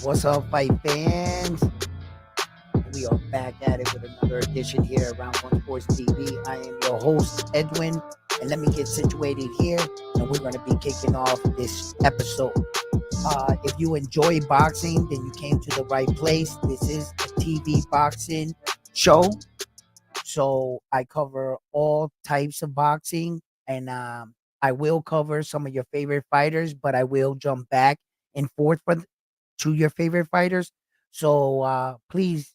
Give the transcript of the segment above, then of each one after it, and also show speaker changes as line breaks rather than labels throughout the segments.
What's up, fight fans? We are back at it with another edition here around One Sports TV. I am your host, Edwin, and let me get situated here, and we're going to be kicking off this episode. If you enjoy boxing, then you came to the right place. This is a TV boxing show, so I cover all types of boxing, and I will cover some of your favorite fighters, but I will jump back and forth to your favorite fighters. So please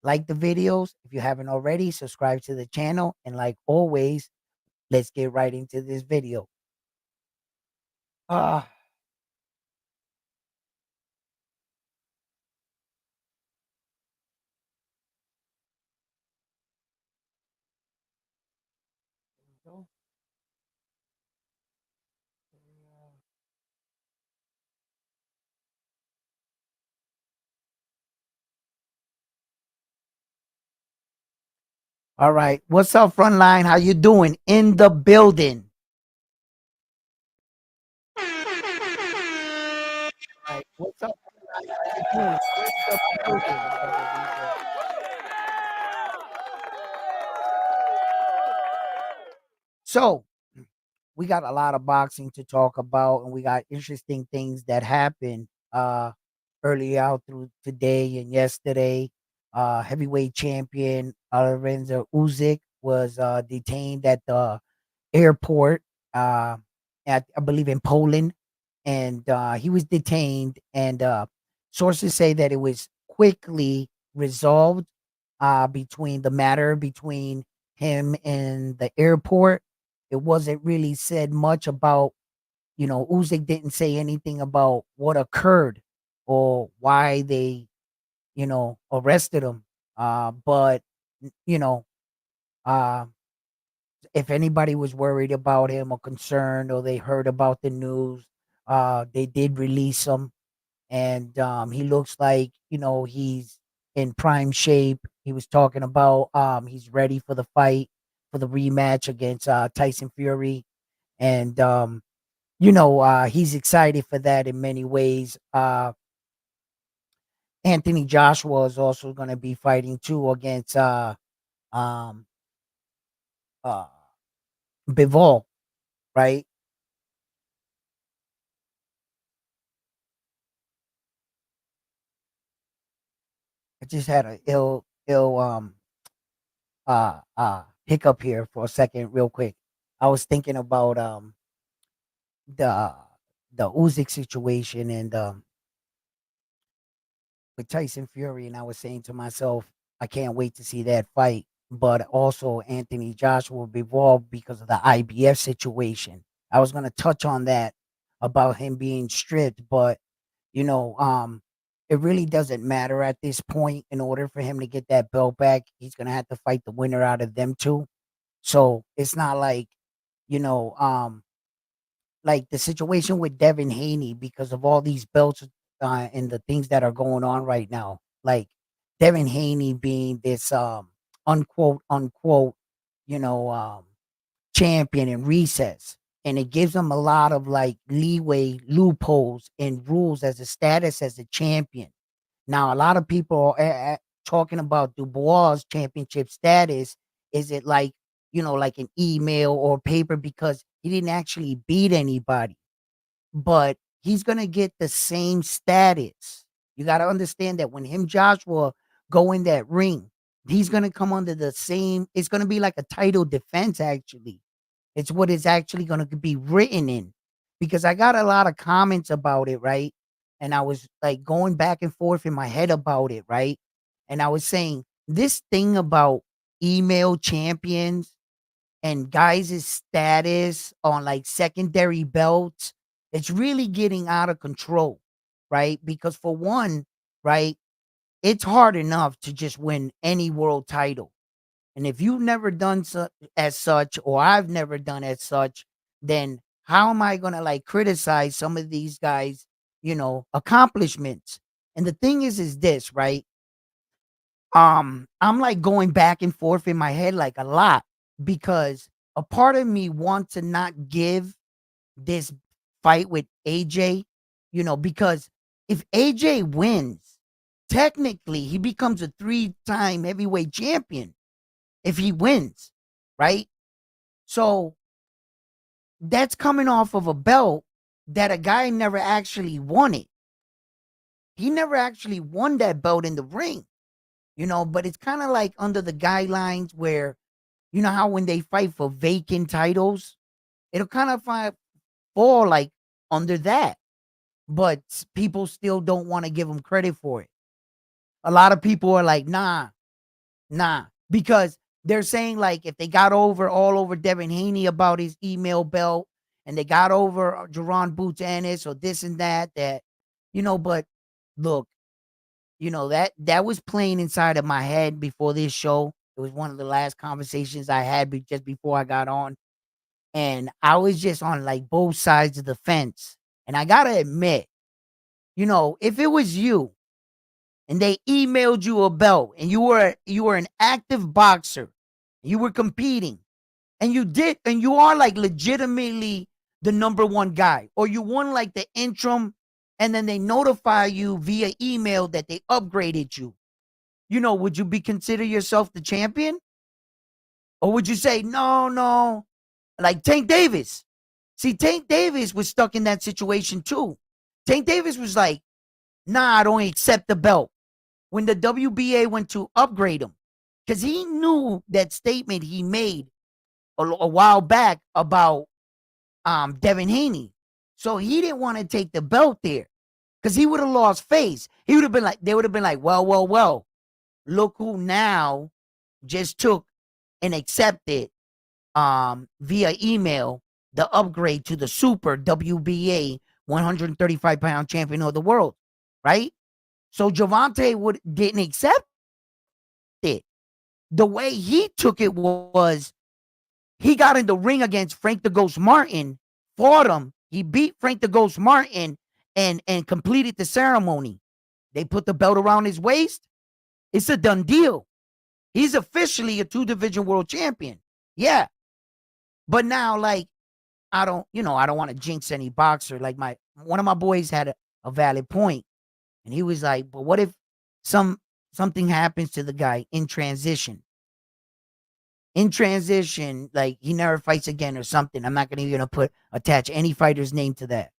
like the videos. If you haven't already, subscribe to the channel. And like always, let's get right into this video. Uh, all right. What's up, Frontline? How you doing? In the building. All right. What's up, Frontline? How you doing? In the building. So we got a lot of boxing to talk about, and we got interesting things that happened early out through today and yesterday. Heavyweight champion Lorenzo Usyk was detained at the airport at, I believe, in Poland, and he was detained. And sources say that it was quickly resolved between the matter between him and the airport. It wasn't really said much about, Usyk didn't say anything about what occurred or why they, arrested him. But you know, uh, if anybody was worried about him or concerned or they heard about the news, they did release him, and he looks like, he's in prime shape. He was talking about he's ready for the fight, for the rematch against Tyson Fury, and he's excited for that in many ways. Anthony Joshua is also going to be fighting too against um uh Bivol, right? I just had a ill hiccup here for a second, real quick. I was thinking about the Usyk situation, and with Tyson Fury, and I was saying to myself, I can't wait to see that fight. But also Anthony Joshua will be involved because of the IBF situation. I was going to touch on that about him being stripped, but you know, um, it really doesn't matter at this point. In order for him to get that belt back, he's going to have to fight the winner out of them two. So it's not like, you know, um, like the situation with Devin Haney, because of all these belts and the things that are going on right now. Like Devin Haney being this unquote, you know, um champion in recess. And it gives him a lot of like leeway, loopholes, and rules as a status as a champion. Now, a lot of people are talking about Dubois' championship status. Is it like, like an email or paper, because he didn't actually beat anybody, but he's gonna get the same status. You got to understand that when him Joshua go in that ring, he's gonna come under the same. It's gonna be like a title defense. Actually, it's what it's actually gonna be written in, because I got a lot of comments about it, right? And I was like going back and forth in my head about it, right? And I was saying this thing about email champions and guys' status on like secondary belts, it's really getting out of control, right? Because for one, right, it's hard enough to just win any world title. And if you've never done as such, or I've never done as such, then how am I going to like criticize some of these guys, accomplishments? And the thing is this, right? I'm like going back and forth in my head like a lot, because a part of me wants to not give this fight with AJ, because if AJ wins, technically he becomes a 3-time heavyweight champion if he wins, right? So that's coming off of a belt that a guy never actually won it. He never actually won that belt in the ring, but it's kind of like under the guidelines where, how when they fight for vacant titles, it'll kind of fall like under that. But people still don't want to give him credit for it. A lot of people are like, nah, because they're saying like if they got all over Devin Haney about his email belt, and they got over Jerron Boots Ennis or this and that, but look, that was playing inside of my head before this show. It was one of the last conversations I had just before I got on. And I was just on like both sides of the fence. And I got to admit, if it was you and they emailed you a belt and you were an active boxer, you were competing, and you are like legitimately the number one guy, or you won like the interim, and then they notify you via email that they upgraded you, would you consider yourself the champion? Or would you say, no, like Tank Davis? See, Tank Davis was stuck in that situation too. Tank Davis was like, nah, I don't accept the belt when the WBA went to upgrade him, because he knew that statement he made a while back about Devin Haney. So he didn't want to take the belt there because he would have lost face. He would have been like, they would have been like, well, look who now just took and accepted via email the upgrade to the super WBA 135-pound champion of the world, right? So Gervonta didn't accept it. The way he took it was he got in the ring against Frank the Ghost Martin, fought him. He beat Frank the Ghost Martin and completed the ceremony. They put the belt around his waist. It's a done deal. He's officially a 2-division world champion. Yeah. But now, like, I don't want to jinx any boxer. Like one of my boys had a valid point, and he was like, but what if something happens to the guy in transition? In transition, like he never fights again or something. I'm not going to even attach any fighter's name to that.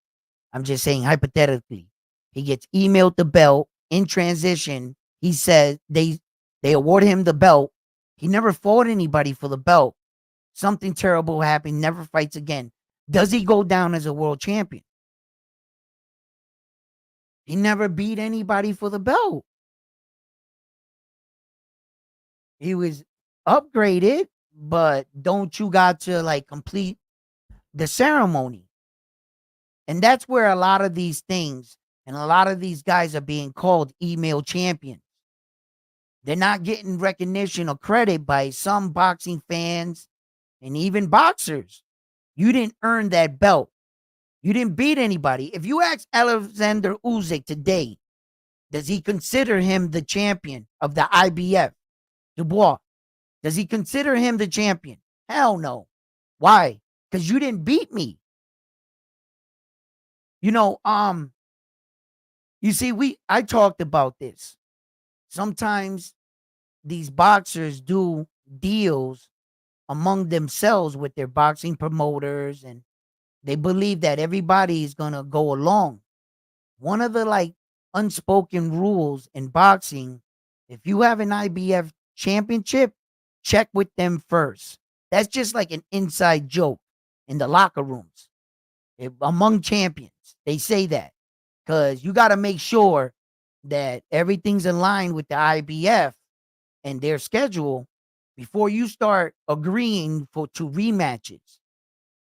I'm just saying hypothetically, he gets emailed the belt in transition. He says they award him the belt. He never fought anybody for the belt. Something terrible happened. Never fights again. Does he go down as a world champion? He never beat anybody for the belt. He was upgraded, but don't you got to like complete the ceremony? And that's where a lot of these things and a lot of these guys are being called email champions. They're not getting recognition or credit by some boxing fans and even boxers. You didn't earn that belt. You didn't beat anybody. If you ask Alexander Usyk today, does he consider him the champion of the IBF? Dubois, does he consider him the champion? Hell no. Why? Because you didn't beat me. You see, I talked about this. Sometimes these boxers do deals among themselves with their boxing promoters, and they believe that everybody is going to go along. One of the like unspoken rules in boxing, if you have an IBF championship, check with them first. That's just like an inside joke in the locker rooms. Among champions, they say that because you got to make sure that everything's in line with the IBF and their schedule before you start agreeing to rematches,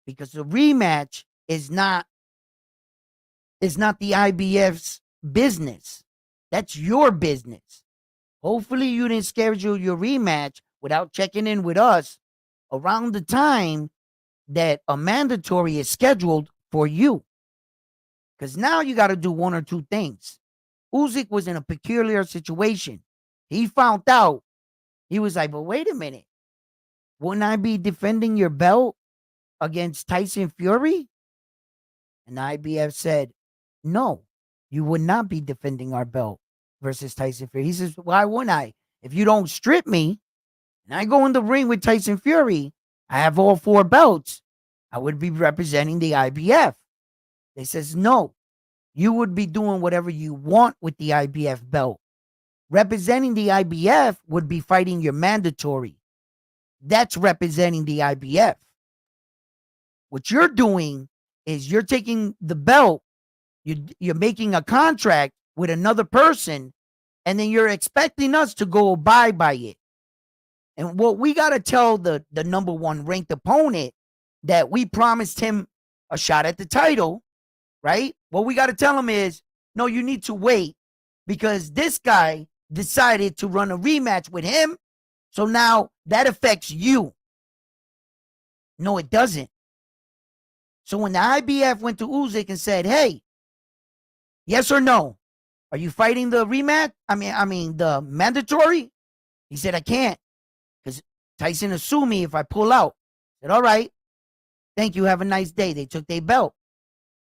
because the rematch is not the IBF's business. That's your business. Hopefully you didn't schedule your rematch without checking in with us around the time that a mandatory is scheduled for you. Because now you got to do one or two things. Usyk was in a peculiar situation. He found out. He was like, but wait a minute. Wouldn't I be defending your belt against Tyson Fury? And the IBF said, no, you would not be defending our belt versus Tyson Fury. He says, why wouldn't I? If you don't strip me and I go in the ring with Tyson Fury, I have all 4 belts. I would be representing the IBF. They says, no, you would be doing whatever you want with the IBF belt. Representing the IBF would be fighting your mandatory. That's representing the IBF. What you're doing is you're taking the belt, you're making a contract with another person, and then you're expecting us to go abide by it. And what we got to tell the number 1 ranked opponent that we promised him a shot at the title, right? What we got to tell him is, no, you need to wait because this guy decided to run a rematch with him. So now that affects you. No, it doesn't. So when the IBF went to Usyk and said, hey, yes or no, are you fighting the rematch? I mean the mandatory? He said, I can't because Tyson will sue me if I pull out. I said, all right, thank you. Have a nice day. They took their belt.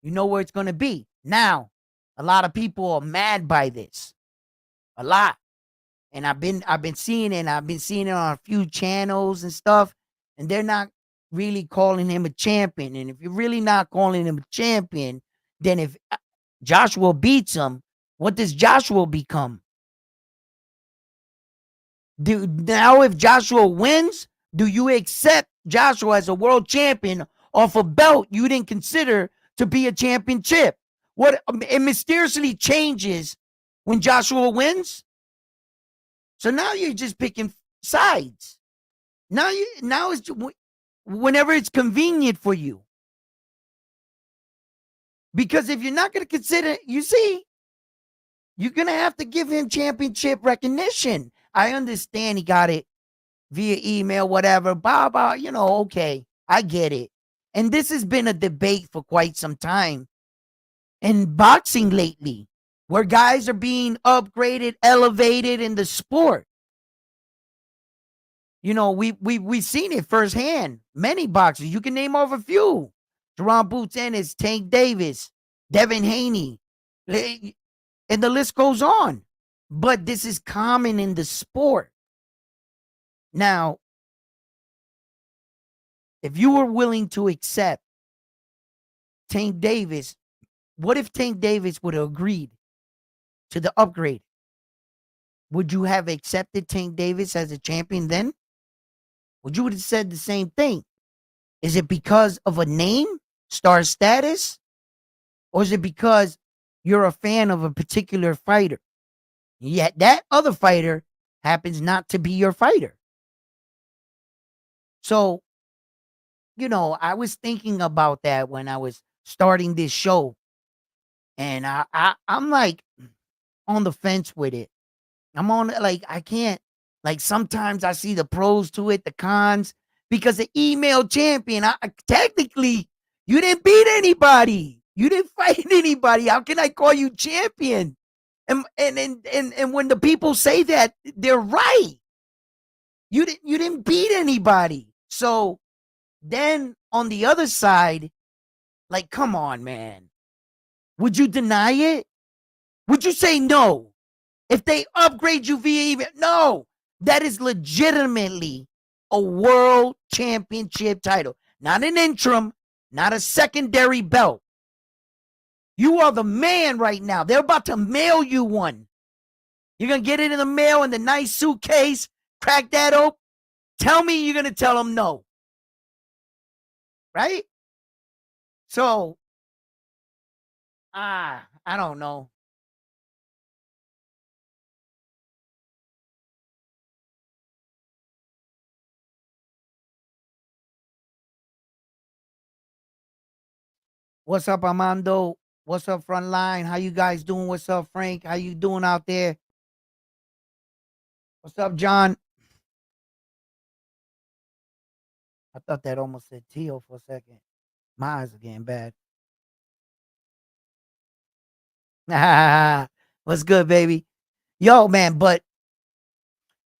You know where it's going to be. Now, a lot of people are mad by this. A lot. And I've been seeing it. I've been seeing it on a few channels and stuff. And they're not really calling him a champion. And if you're really not calling him a champion, then if Joshua beats him, what does Joshua become? Now, if Joshua wins, do you accept Joshua as a world champion off a belt you didn't consider to be a championship? What it mysteriously changes when Joshua wins. So now you're just picking sides. Now it's whenever it's convenient for you. Because if you're not going to consider, you see, you're going to have to give him championship recognition. I understand he got it via email, whatever, blah, okay, I get it. And this has been a debate for quite some time in boxing lately, where guys are being upgraded, elevated in the sport. You know, we've seen it firsthand. Many boxers, you can name off a few. Jerron Boots Ennis, Tank Davis, Devin Haney, and the list goes on. But this is common in the sport. Now, if you were willing to accept Tank Davis, what if Tank Davis would have agreed to the upgrade? Would you have accepted Tank Davis as a champion then? Would you have said the same thing? Is it because of a name, star status? Or is it because you're a fan of a particular fighter? Yet that other fighter happens not to be your fighter. So, I was thinking about that when I was starting this show. And I'm like on the fence with it. I'm on, like, I can't, like, sometimes I see the pros to it, the cons, because the email champion, technically, you didn't beat anybody. You didn't fight anybody. How can I call you champion? And when the people say that, they're right. You didn't beat anybody. So then on the other side, like, come on, man. Would you deny it? Would you say no? If they upgrade you via email, no. That is legitimately a world championship title. Not an interim, not a secondary belt. You are the man right now. They're about to mail you one. You're going to get it in the mail in the nice suitcase, crack that open. Tell me you're going to tell them no. Right? So, I don't know. What's up, Armando? What's up, Frontline? How you guys doing? What's up, Frank? How you doing out there? What's up, John? I thought that almost said Teal for a second. My eyes are getting bad. What's good, baby? Yo, man, but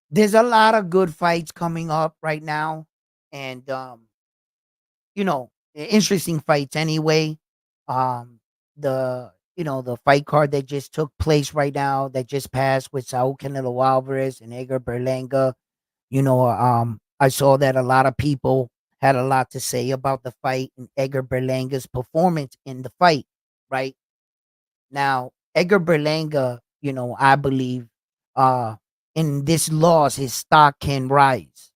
there's a lot of good fights coming up right now. And interesting fights anyway. The the fight card that just took place right now, that just passed with Saul Canelo Alvarez and Edgar Berlanga. I saw that a lot of people had a lot to say about the fight and Edgar Berlanga's performance in the fight, right? Now, Edgar Berlanga, I believe in this loss, his stock can rise,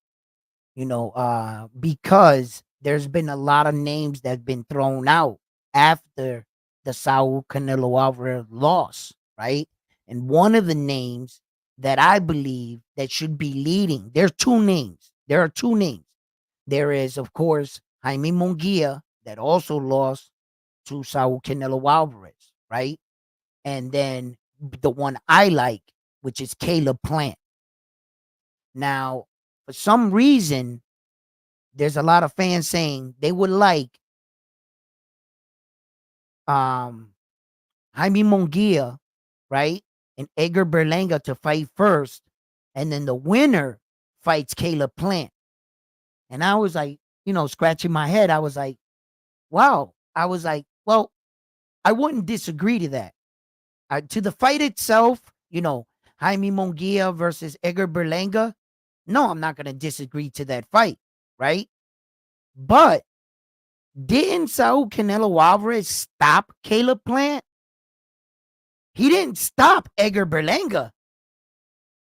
because there's been a lot of names that have been thrown out after the Saul Canelo Alvarez loss, right? And one of the names that I believe that should be leading, there's two names. There are two names. There is, of course, Jaime Munguia that also lost to Saul Canelo Alvarez, right? And then the one I like, which is Caleb Plant. Now, for some reason, there's a lot of fans saying they would like um Jaime Munguia, right? And Edgar Berlanga to fight first, and then the winner fights Caleb Plant. And I was like, scratching my head. I was like, wow. I was like, well, I wouldn't disagree to that. To the fight itself, Jaime Munguia versus Edgar Berlanga. No, I'm not going to disagree to that fight, right? But didn't Saul Canelo Alvarez stop Caleb Plant? He didn't stop Edgar Berlanga.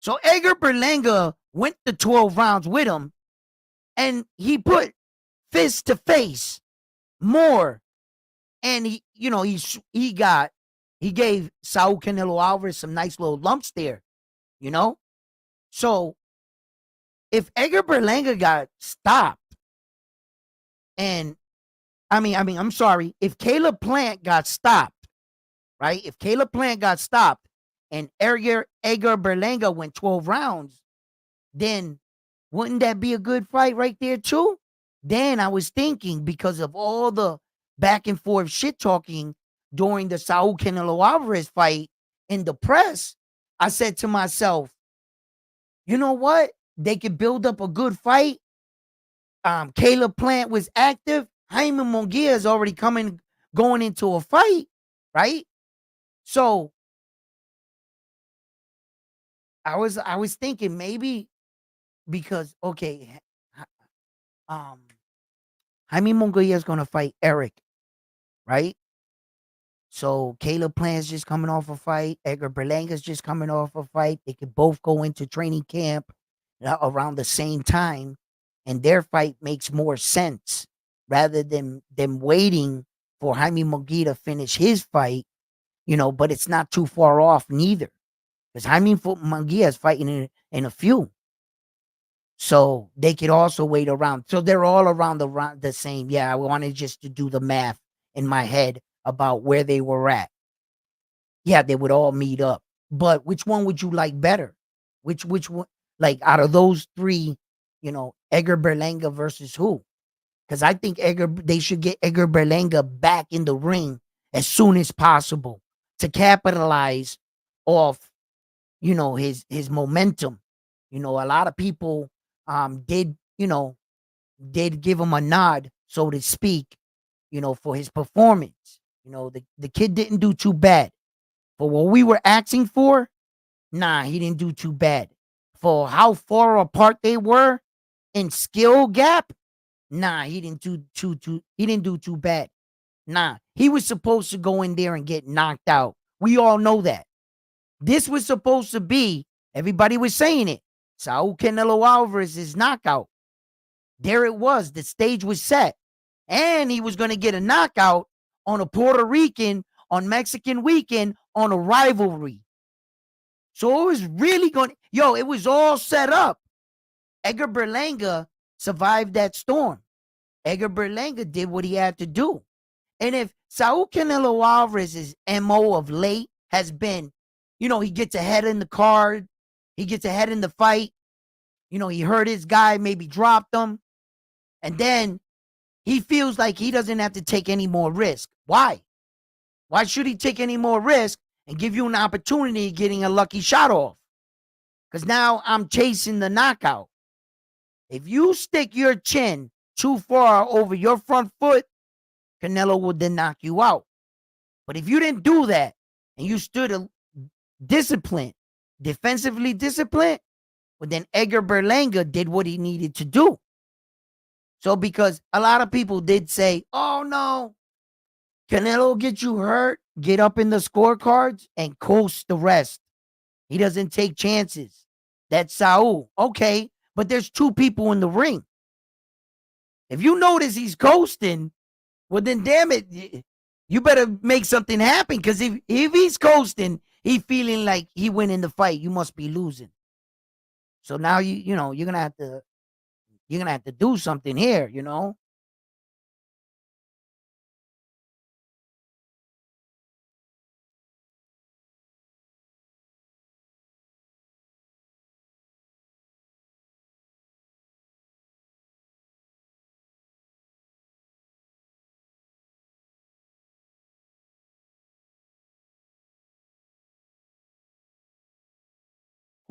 So Edgar Berlanga went the 12 rounds with him, and he put fist to face more. And he gave Saul Canelo Alvarez some nice little lumps there, you know? So if Edgar Berlanga got stopped, and I'm sorry, if Caleb Plant got stopped, right? If Caleb Plant got stopped and Edgar Berlanga went 12 rounds, then wouldn't that be a good fight right there too? Then I was thinking, because of all the back and forth shit talking during the Saul Canelo Alvarez fight in the press, I said to myself, you know what? They could build up a good fight. Caleb Plant was active. Jaime Munguia is already going into a fight, right? So I was thinking maybe because Jaime Munguia is gonna fight Eric, right? So Caleb Plant's just coming off a fight. Edgar Berlanga's just coming off a fight. They could both go into training camp around the same time, and their fight makes more sense rather than them waiting for Jaime Munguia to finish his fight. But it's not too far off neither, because Jaime Munguia is fighting in a few. So they could also wait around. So they're all around the same. Yeah, I wanted just to do the math in my head about where they were at. Yeah, they would all meet up. But which one would you like better? Which one, like out of those three, Edgar Berlanga versus who? Because I think they should get Edgar Berlanga back in the ring as soon as possible to capitalize off, his momentum. A lot of people did give him a nod, so to speak, for his performance. The kid didn't do too bad. For what we were asking for, nah, he didn't do too bad. For how far apart they were in skill gap, nah, he didn't do too bad. Nah, he was supposed to go in there and get knocked out. We all know that. This was supposed to be, everybody was saying it, Saul Canelo Alvarez's knockout. There it was. The stage was set. And he was going to get a knockout on a Puerto Rican, on Mexican weekend, on a rivalry. So it was really it was all set up. Edgar Berlanga survived that storm. Edgar Berlanga did what he had to do. And if Saul Canelo Alvarez's MO of late has been, he gets ahead in the card, he gets ahead in the fight, he hurt his guy, maybe dropped him, and then he feels like he doesn't have to take any more risk. Why? Why should he take any more risk and give you an opportunity of getting a lucky shot off? Because now I'm chasing the knockout. If you stick your chin too far over your front foot, Canelo will then knock you out. But if you didn't do that and you stood disciplined, defensively disciplined, well, then Edgar Berlanga did what he needed to do. So because a lot of people did say, oh no, Canelo get you hurt, get up in the scorecards and coast the rest. He doesn't take chances. That's Saul. Okay, but there's two people in the ring. If you notice he's coasting, well then damn it, you better make something happen. Because if he's coasting, he feeling like he winning the fight, you must be losing. So now you know you're gonna have to do something here, you know.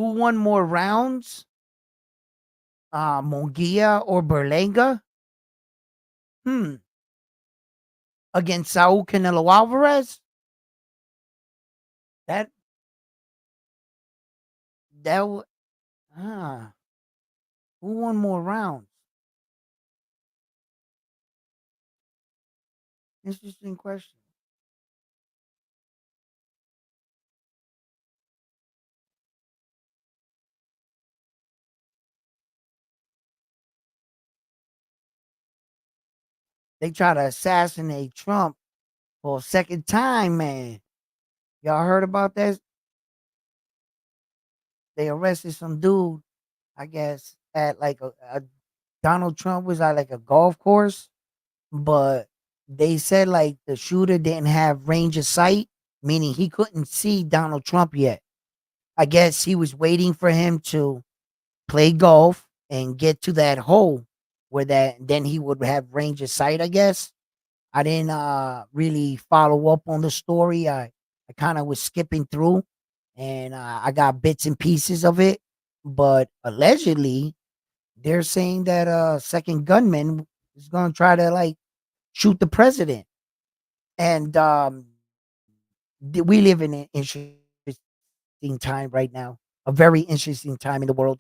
Who won more rounds? Mongia or Berlanga? Hmm. Against Saul Canelo Alvarez? That that ah, who won more rounds? Interesting question. They try to assassinate Trump for a second time, man. Y'all heard about that? They arrested some dude, I guess, at like a Donald Trump was at like a golf course, but they said like the shooter didn't have range of sight, meaning he couldn't see Donald Trump yet. I guess he was waiting for him to play golf and get to that hole where that then he would have range of sight, I guess. I didn't really follow up on the story. I kind of was skipping through and I got bits and pieces of it, but allegedly they're saying that second gunman is going to try to like shoot the president. And we live in an interesting time right now, a very interesting time in the world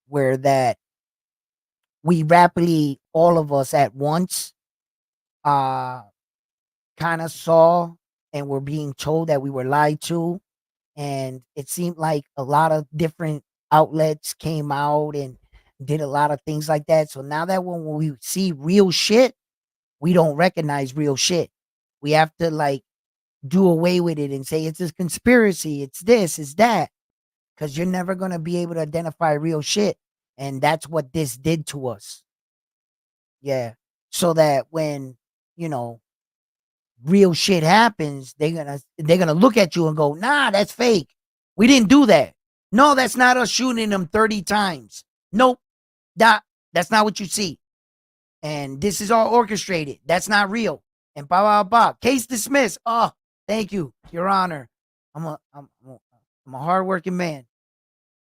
where that we rapidly, all of us at once, uh, kind of saw and were being told that we were lied to. And it seemed like a lot of different outlets came out and did a lot of things like that. So now that when we see real shit, we don't recognize real shit. We have to like do away with it and say it's a conspiracy, it's this, it's that, because you're never going to be able to identify real shit. And that's what this did to us. Yeah. So that when, you know, real shit happens, they're gonna look at you and go, nah, that's fake. We didn't do that. No, that's not us shooting them 30 times. Nope. That's not what you see. And this is all orchestrated. That's not real. And blah blah blah. Case dismissed. Oh, thank you, Your Honor. I'm a hardworking man.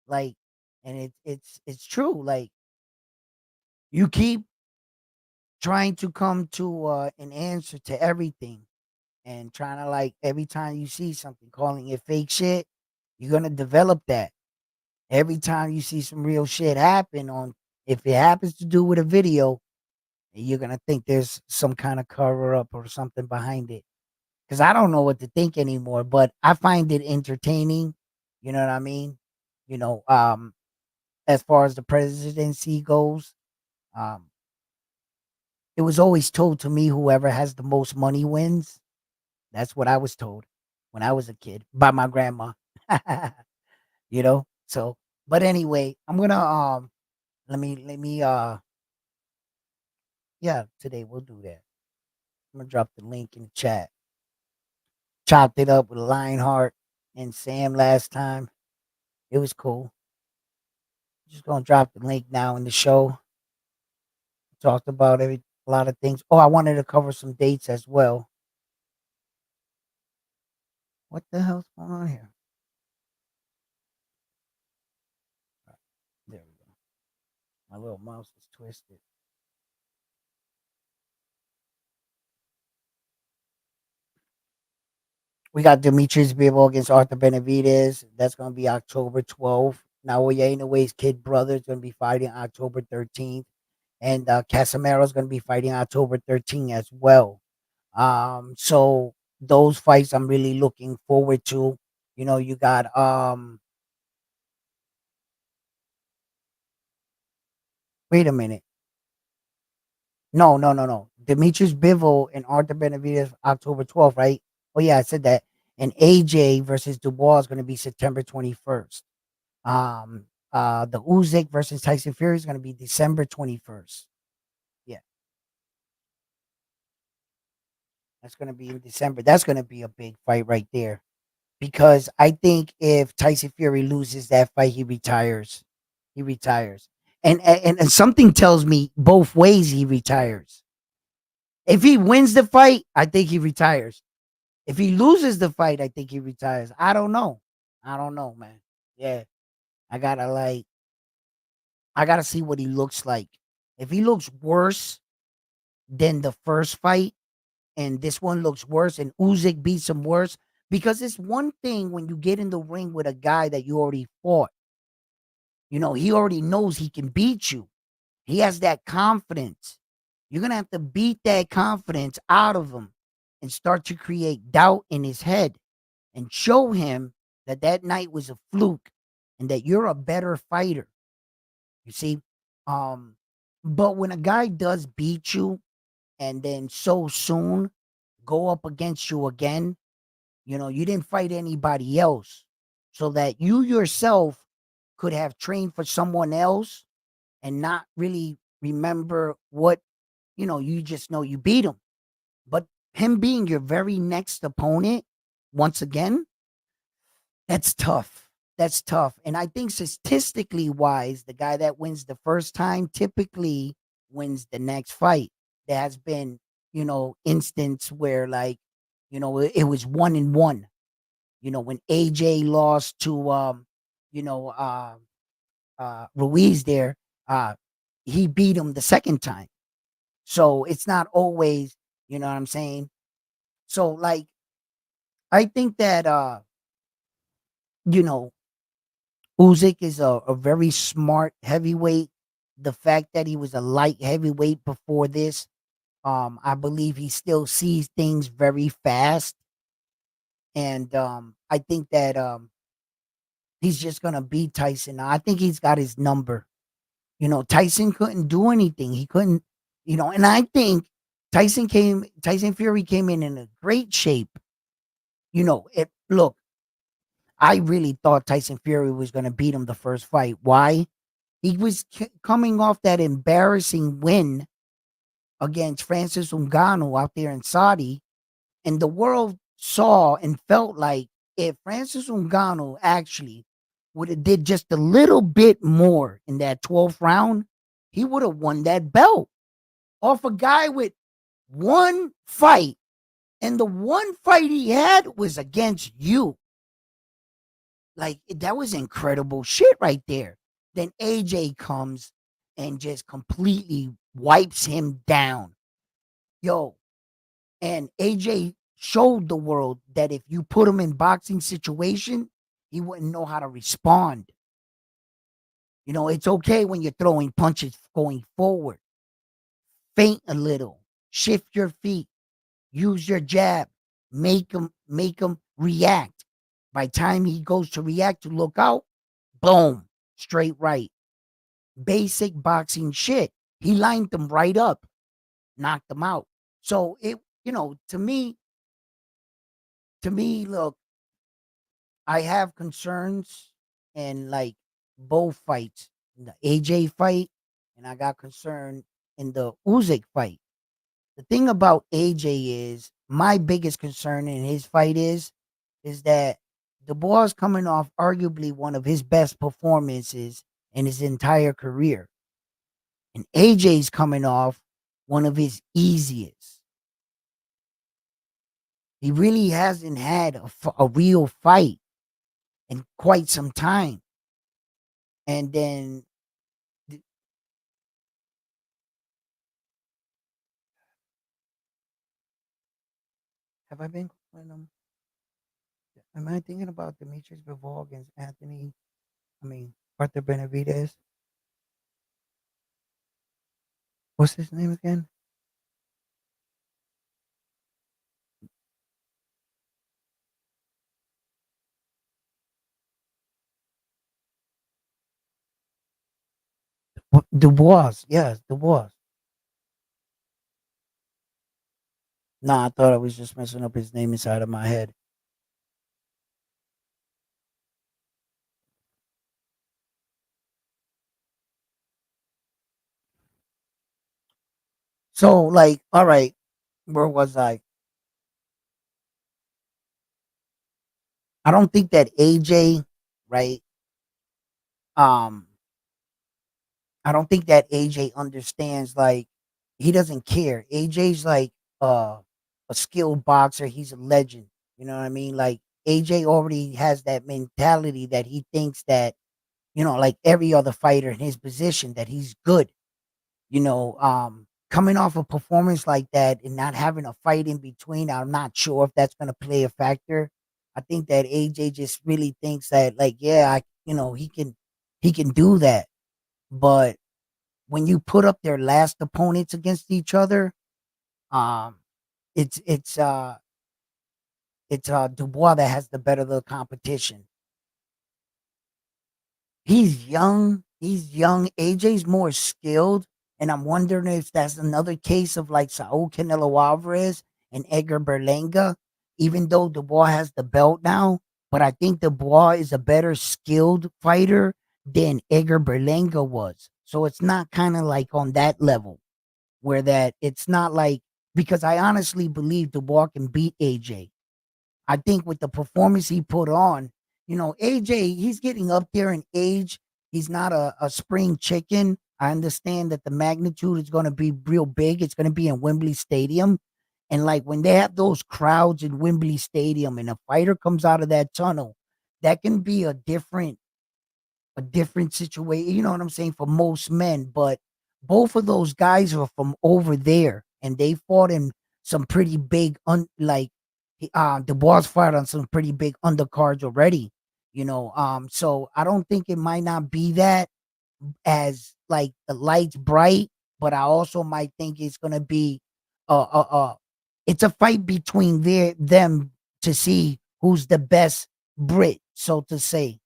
Like, and it's true. Like, you keep trying to come to an answer to everything and trying to like every time you see something calling it fake shit, you're gonna develop that. Every time you see some real shit happen on, if it happens to do with a video, you're gonna think there's some kind of cover up or something behind it. Because I don't know what to think anymore, but I find it entertaining. You know what I mean? You know, as far as the presidency goes, um, it was always told to me whoever has the most money wins. That's what I was told when I was a kid by my grandma. You know? So, but anyway, I'm gonna let me yeah, today we'll do that. I'm gonna drop the link in the chat. Chopped it up with Lionheart and Sam last time. It was cool. Just gonna drop the link now in the show. Talked about a lot of things. Oh, I wanted to cover some dates as well. What the hell's going on here? There we go. My little mouse is twisted. We got Demetrius Bivol against Arthur Benavidez. That's going to be October 12th. Naoya Inoue's kid brother is going to be fighting October 13th. And Casamero is going to be fighting October 13th as well. So those fights I'm really looking forward to. You got wait a minute. No, no, no, no. Demetrius Bivol and Arthur Benavidez October 12th, right? Oh yeah, I said that. And AJ versus Dubois is going to be September 21st. The Usyk versus Tyson Fury is going to be December 21st. Yeah, that's going to be in December. That's going to be a big fight right there because I think if Tyson Fury loses that fight, he retires. He retires. And something tells me both ways he retires. If he wins the fight, I think he retires. If he loses the fight, I think he retires. I don't know. I don't know, man. Yeah. I gotta like I gotta see what he looks like. If he looks worse than the first fight, and this one looks worse, and Usyk beats him worse, because it's one thing when you get in the ring with a guy that you already fought. He already knows he can beat you. He has that confidence. You're gonna have to beat that confidence out of him and start to create doubt in his head and show him that that night was a fluke and that you're a better fighter. You see, um, but when a guy does beat you and then so soon go up against you again, you didn't fight anybody else, so that you yourself could have trained for someone else and not really remember what you just know you beat him. But him being your very next opponent once again, that's tough. That's tough. And I think statistically wise, the guy that wins the first time typically wins the next fight. There has been, instance where like, it was 1-1. When AJ lost to you know, Ruiz there, uh he beat him the second time. So it's not always, you know what I'm saying? So like I think that you know, Usyk is a very smart heavyweight. The fact that he was a light heavyweight before this, I believe he still sees things very fast. And I think that he's just gonna beat Tyson. I think he's got his number. Tyson couldn't do anything. He couldn't, and I think Tyson Fury came in a great shape. Look, I really thought Tyson Fury was going to beat him the first fight. Why? He was coming off that embarrassing win against Francis Ngannou out there in Saudi, and the world saw and felt like if Francis Ngannou actually would have did just a little bit more in that 12th round, he would have won that belt off a guy with one fight, and the one fight he had was against you. Like that was incredible shit right there. Then AJ comes and just completely wipes him down. Yo, and AJ showed the world that if you put him in boxing situation, he wouldn't know how to respond. It's okay when you're throwing punches going forward. Feint a little, shift your feet, use your jab, make him react. By time he goes to react to look out, boom, straight right. Basic boxing shit. He lined them right up, knocked them out. So to me, look, I have concerns in like both fights, in the AJ fight, and I got concern in the Usyk fight. The thing about AJ is my biggest concern in his fight is that Dubois coming off arguably one of his best performances in his entire career. And AJ's coming off one of his easiest. He really hasn't had a real fight in quite some time. And then, have I been? Am I thinking about Demetrius Bivol against Anthony? I mean, Arthur Benavidez. What's his name again? Dubois. Yes, Dubois. No, I thought I was just messing up his name inside of my head. So, like, all right, where was I? I don't think that AJ, right? Um, I don't think that AJ understands. Like, he doesn't care. AJ's like uh, a skilled boxer. He's a legend. You know what I mean? Like AJ already has that mentality that he thinks that like every other fighter in his position, that he's good. Coming off a performance like that and not having a fight in between, I'm not sure if that's going to play a factor. I think that AJ just really thinks that, like, yeah, he can do that. But when you put up their last opponents against each other, um, it's it's uh it's Dubois that has the better of the competition. He's young. He's young. AJ's more skilled, and I'm wondering if that's another case of like Saul Canelo Alvarez and Edgar Berlanga. Even though Dubois has the belt now, but I think Dubois is a better skilled fighter than Edgar Berlanga was. So it's not kind of like on that level where that it's not like, because I honestly believe Dubois can beat AJ. I think with the performance he put on, AJ, he's getting up there in age. He's not a spring chicken. I understand that the magnitude is going to be real big. It's going to be in Wembley Stadium. And like when they have those crowds in Wembley Stadium and a fighter comes out of that tunnel, that can be a different situation, you know what I'm saying, for most men. But both of those guys are from over there and they fought in some pretty big Dubois fought on some pretty big undercards already, so I don't think it might not be that as like the lights bright, but I also might think it's gonna be it's a fight between them to see who's the best Brit, so to say.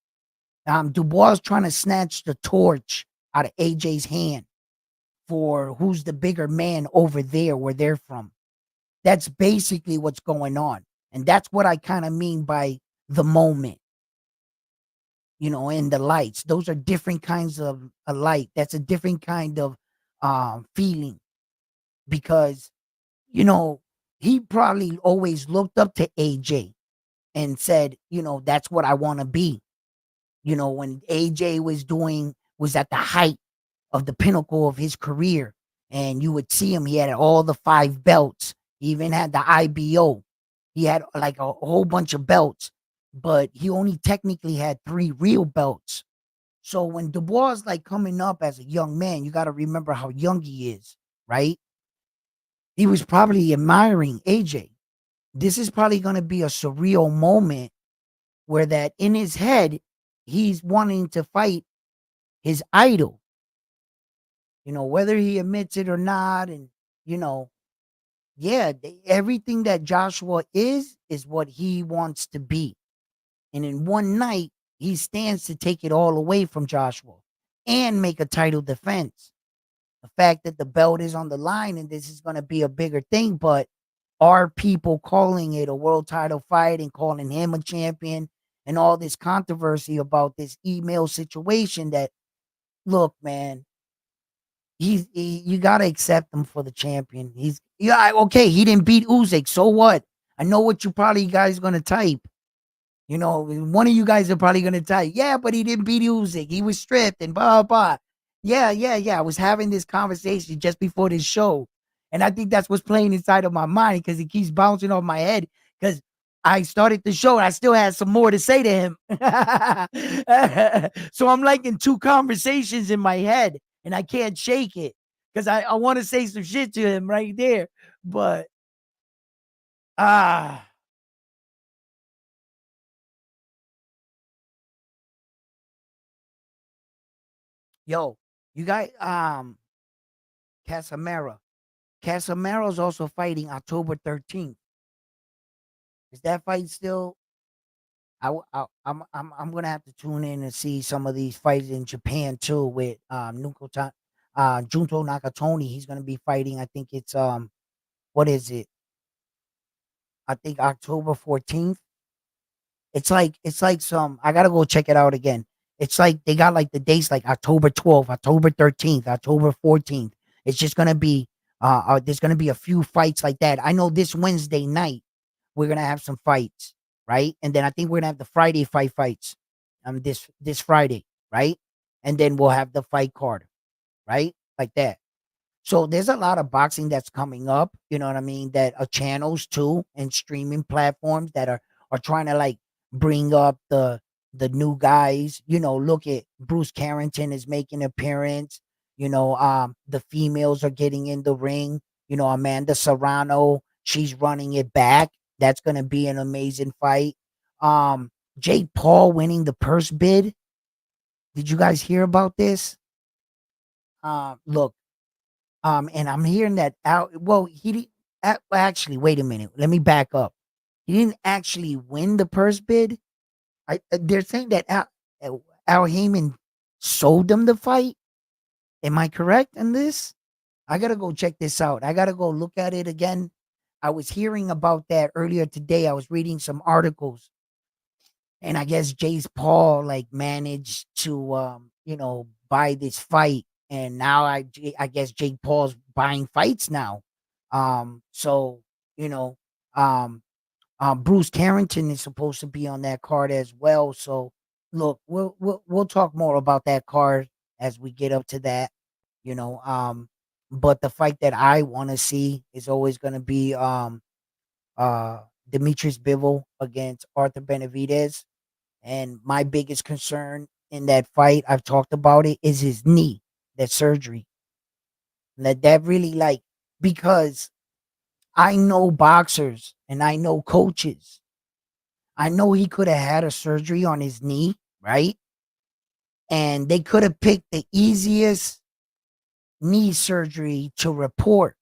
Dubois trying to snatch the torch out of AJ's hand for who's the bigger man over there where they're from. That's basically what's going on. And that's what I kind of mean by the moment, and the lights. Those are different kinds of a light. That's a different kind of feeling because, you know, he probably always looked up to AJ and said, that's what I want to be. When AJ was at the height of the pinnacle of his career. And you would see him, he had all the 5 belts. He even had the IBO. He had like a whole bunch of belts, but he only technically had 3 real belts. So when Dubois is like coming up as a young man, you got to remember how young he is, right? He was probably admiring AJ. This is probably going to be a surreal moment where that in his head, he's wanting to fight his idol, whether he admits it or not. And, you know, yeah, everything that Joshua is what he wants to be. And in one night, he stands to take it all away from Joshua and make a title defense. The fact that the belt is on the line and this is going to be a bigger thing, but are people calling it a world title fight and calling him a champion and all this controversy about this email situation that, look, man, you gotta accept him for the champion. Okay. He didn't beat Usyk, so what? I know what you probably guys gonna type. One of you guys are probably gonna type, yeah, but he didn't beat Usyk. He was stripped and blah blah. Yeah, yeah, yeah. I was having this conversation just before this show, and I think that's what's playing inside of my mind because it keeps bouncing off my head. Because I started the show, and I still had some more to say to him. So I'm like in 2 conversations in my head, and I can't shake it because I want to say some shit to him right there, but ah. Yo, you got Casamero. Casamero's also fighting October 13th. Is that fight still? I'm gonna have to tune in and see some of these fights in Japan too with Junto Nakatoni. He's gonna be fighting. I think it's what is it? I think October 14th. It's like some I gotta go check it out again. It's like they got like the dates like October 12th, October 13th, October 14th. It's just gonna be there's gonna be a few fights like that. I know this Wednesday night we're gonna have some fights, right? And then I think we're gonna have the Friday fights this Friday, right? And then we'll have the fight card, right? Like that. So there's a lot of boxing that's coming up, you know what I mean, that are channels too and streaming platforms that are trying to like bring up the new guys. You know, look at Bruce Carrington is making an appearance. You know, the females are getting in the ring. You know, Amanda Serrano, she's running it back. That's gonna be an amazing fight. Um, Jake Paul winning the purse bid. Did you guys hear about this? Look, and I'm hearing that out. Well, he didn't actually. Wait a minute. Let me back up. He didn't actually win the purse bid. They're saying that Al Heyman sold them the fight. Am I correct in this? I gotta go check this out. I gotta go look at it again. I was hearing about that earlier today. I was reading some articles, and I guess Jace Paul like managed to buy this fight, and now I guess Jake Paul's buying fights now. So you know, um, Bruce Carrington is supposed to be on that card as well. So look, we'll talk more about that card as we get up to that. You know, but the fight that I want to see is always going to be uh Demetrius Bivol against Arthur Benavidez. And my biggest concern in that fight, I've talked about it, is his knee, that surgery. That really like because I know boxers and I know coaches. I know he could have had a surgery on his knee, right? And they could have picked the easiest knee surgery to report.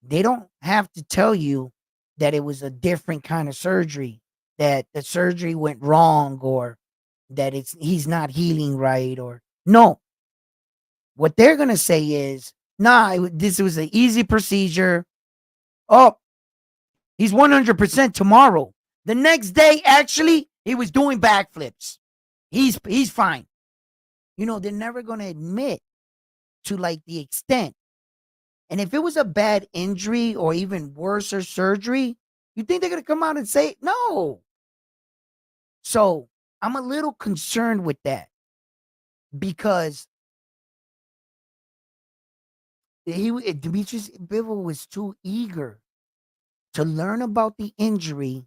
They don't have to tell you that it was a different kind of surgery, that the surgery went wrong or that he's not healing right or no. What they're gonna say is, nah, this was an easy procedure. Oh, he's 100% tomorrow. The next day, actually, he was doing backflips. He's fine. You know, they're never gonna admit to like the extent. And if it was a bad injury or even worse or surgery, you think they're gonna come out and say no? So I'm a little concerned with that because Demetrius Bivol was too eager to learn about the injury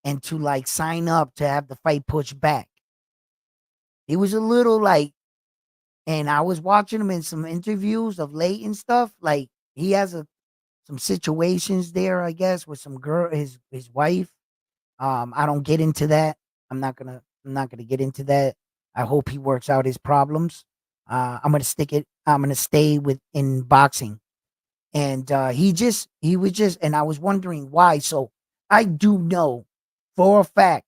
and to like sign up to have the fight pushed back. He was a little like, and I was watching him in some interviews of late and stuff. Like he has some situations there, I guess, with some girl, his wife. I don't get into that. I'm not gonna get into that. I hope he works out his problems. I'm gonna stay in boxing. And he was just, and I was wondering why. So I do know for a fact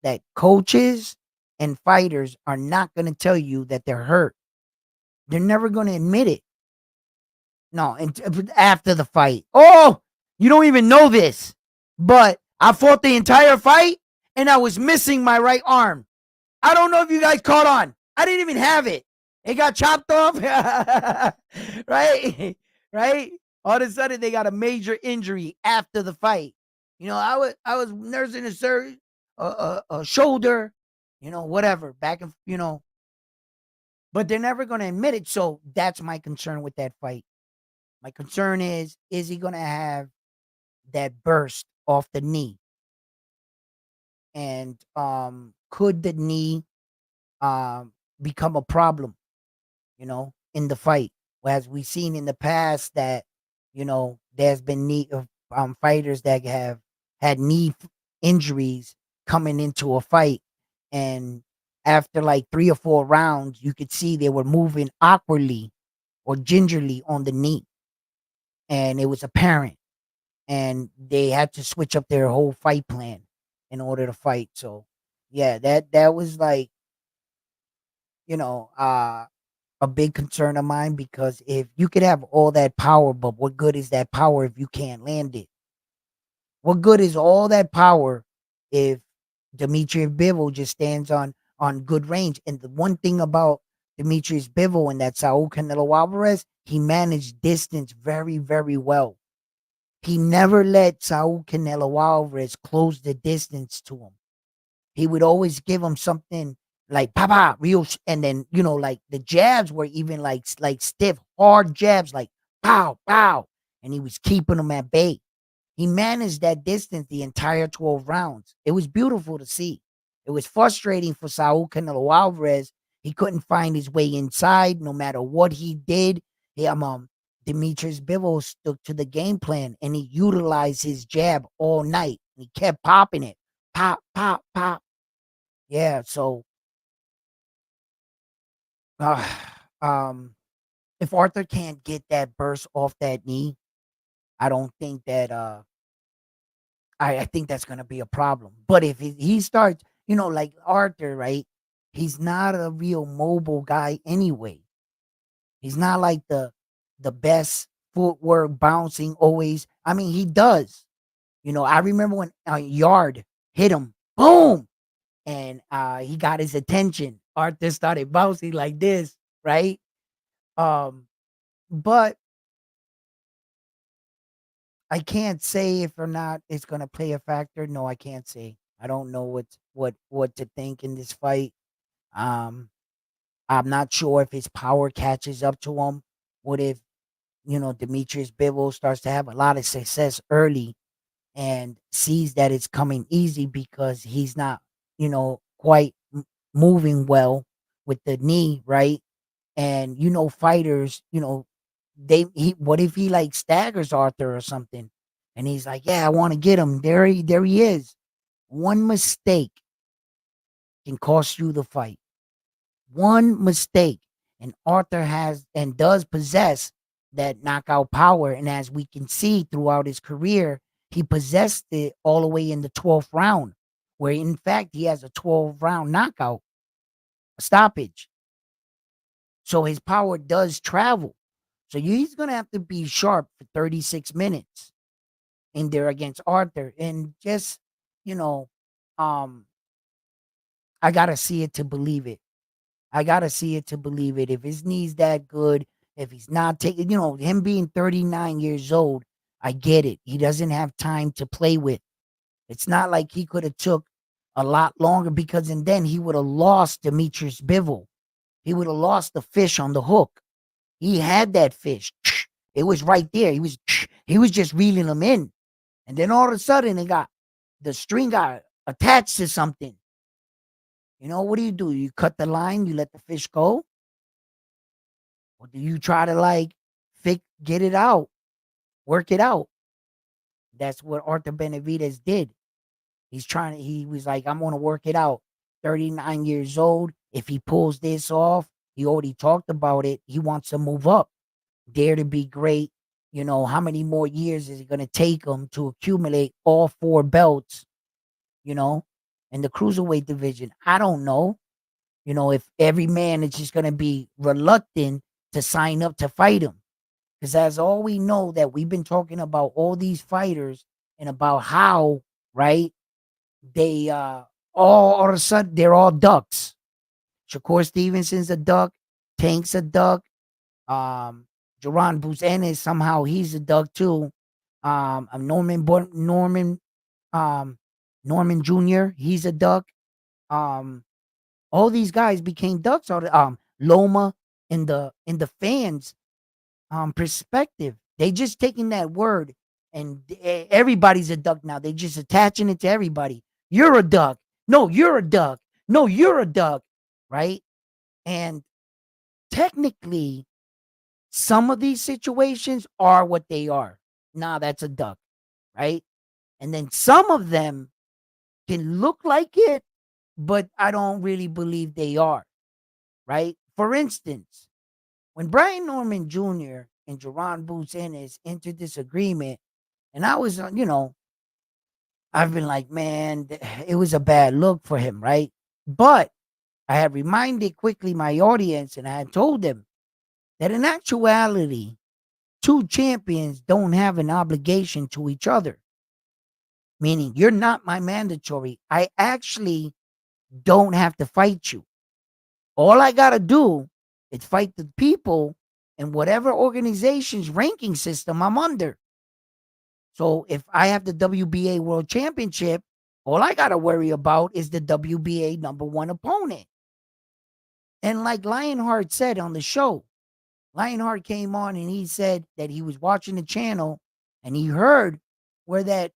that coaches and fighters are not going to tell you that they're hurt. They're never going to admit it. No, and after the fight, oh, you don't even know this, but I fought the entire fight and I was missing my right arm. I don't know if you guys caught on. I didn't even have it. It got chopped off. Right? Right? All of a sudden they got a major injury after the fight. You know, I was nursing a shoulder, you know, whatever, back and but they're never gonna admit it. So that's my concern with that fight. My concern is he gonna have that burst off the knee? And could the knee become a problem, in the fight? As we've seen in the past that, there's been knee fighters that have had knee injuries coming into a fight, and after like 3 or 4 rounds, you could see they were moving awkwardly or gingerly on the knee, and it was apparent. And they had to switch up their whole fight plan in order to fight. So, yeah, that was like, you know, a big concern of mine, because if you could have all that power, but what good is that power if you can't land it? What good is all that power if Demetrius Bivol just stands on good range? And the one thing about Demetrius Bivol and that Saul Canelo Alvarez, he managed distance very, very well. He never let Saul Canelo Alvarez close the distance to him. He would always give him something like papa real, and then like the jabs were even like stiff, hard jabs, like pow pow, and he was keeping them at bay. He managed that distance the entire 12 rounds. It was beautiful to see. It was frustrating for Saul Canelo Alvarez. He couldn't find his way inside no matter what he did. Demetrius Bivol stuck to the game plan, and he utilized his jab all night. He kept popping it. Pop, pop, pop. Yeah, so uh, um if Arthur can't get that burst off that knee, I don't think that I think that's gonna be a problem. But if he starts, like Arthur, right? He's not a real mobile guy anyway. He's not like the best footwork bouncing always. I mean, he does. I remember when Yard hit him, boom, and he got his attention. Arthur started bouncing like this, right? Um, but I can't say if or not it's gonna play a factor. No, I can't say. I don't know what to think in this fight. Um, I'm not sure if his power catches up to him. What if Demetrius Bivol starts to have a lot of success early and sees that it's coming easy because he's not quite moving well with the knee, right? And fighters, what if he like staggers Arthur or something, and he's like, yeah, I want to get him. There he is. One mistake can cost you the fight. One mistake. And Arthur has and does possess that knockout power. And as we can see throughout his career, he possessed it all the way in the 12th round, where in fact he has a 12-round knockout, a stoppage. So his power does travel. So he's going to have to be sharp for 36 minutes in there against Arthur. And just, you know, um, I got to see it to believe it. I got to see it to believe it. If his knee's that good, if he's not taking, him being 39 years old, I get it. He doesn't have time to play with. It's not like he could have took a lot longer, because and then he would have lost Demetrius Bivol. He would have lost the fish on the hook. He had that fish. It was right there. He was just reeling them in. And then all of a sudden the string got attached to something. What do? You cut the line, you let the fish go? Or do you try to get it out, work it out? That's what Arthur Benavidez did. He was like, I'm gonna work it out. 39 years old. If he pulls this off, he already talked about it. He wants to move up. Dare to be great. How many more years is it gonna take him to accumulate all 4 belts, in the cruiserweight division? I don't know. If every man is just gonna be reluctant to sign up to fight him. Because as all we know, that we've been talking about all these fighters and about how, right, they all of a sudden they're all ducks. Shakur Stevenson's a duck, Tank's a duck, Jerron Buchanan, somehow he's a duck too. Um Norman Jr., he's a duck. All these guys became ducks. Loma in the fans perspective. They just taking that word, and everybody's a duck now. They just attaching it to everybody. You're a duck. No, you're a duck. No, you're a duck. Right? And technically, some of these situations are what they are. Nah, that's a duck. Right? And then some of them can look like it, but I don't really believe they are, right? For instance, when Brian Norman Jr. and Jerron Boots Ennis entered this agreement, and I was, I've been like, man, it was a bad look for him, right? But I had reminded quickly my audience, and I had told them that in actuality, two champions don't have an obligation to each other. Meaning, you're not my mandatory. I actually don't have to fight you. All I got to do is fight the people in whatever organization's ranking system I'm under. So if I have the WBA World Championship, all I got to worry about is the WBA #1 opponent. And like Lionheart said on the show, Lionheart came on and he said that he was watching the channel and he heard where that,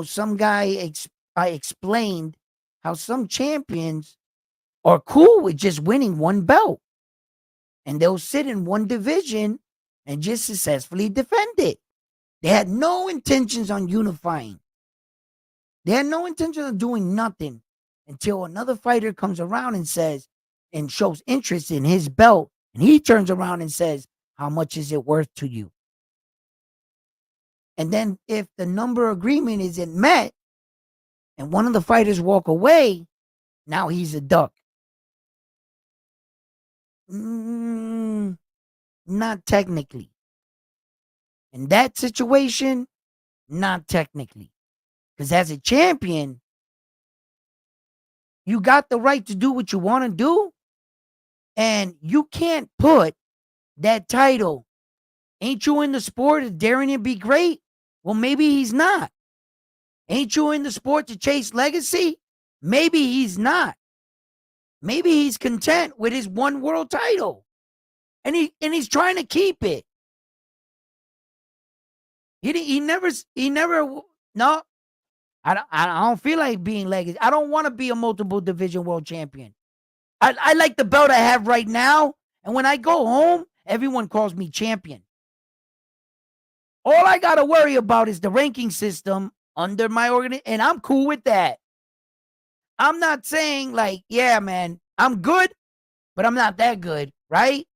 some guy explained how some champions are cool with just winning one belt and they'll sit in one division and just successfully defend it. They had no intentions on unifying. They had no intention of doing nothing until another fighter comes around and says, and shows interest in his belt. And he turns around and says, how much is it worth to you? And then if the number agreement isn't met and one of the fighters walk away, now he's a duck. Not technically. In that situation, not technically. Because as a champion, you got the right to do what you want to do. And you can't put that title, ain't you in the sport of daring to be great? Well, maybe he's not. Ain't you in the sport to chase legacy? Maybe he's not. Maybe he's content with his one world title. And he's trying to keep it. He never, no, I don't feel like being legacy. I don't want to be a multiple division world champion. I like the belt I have right now. And when I go home, everyone calls me champion. All I got to worry about is the ranking system under my organization. And I'm cool with that. I'm not saying like, yeah, man, I'm good, but I'm not that good, right?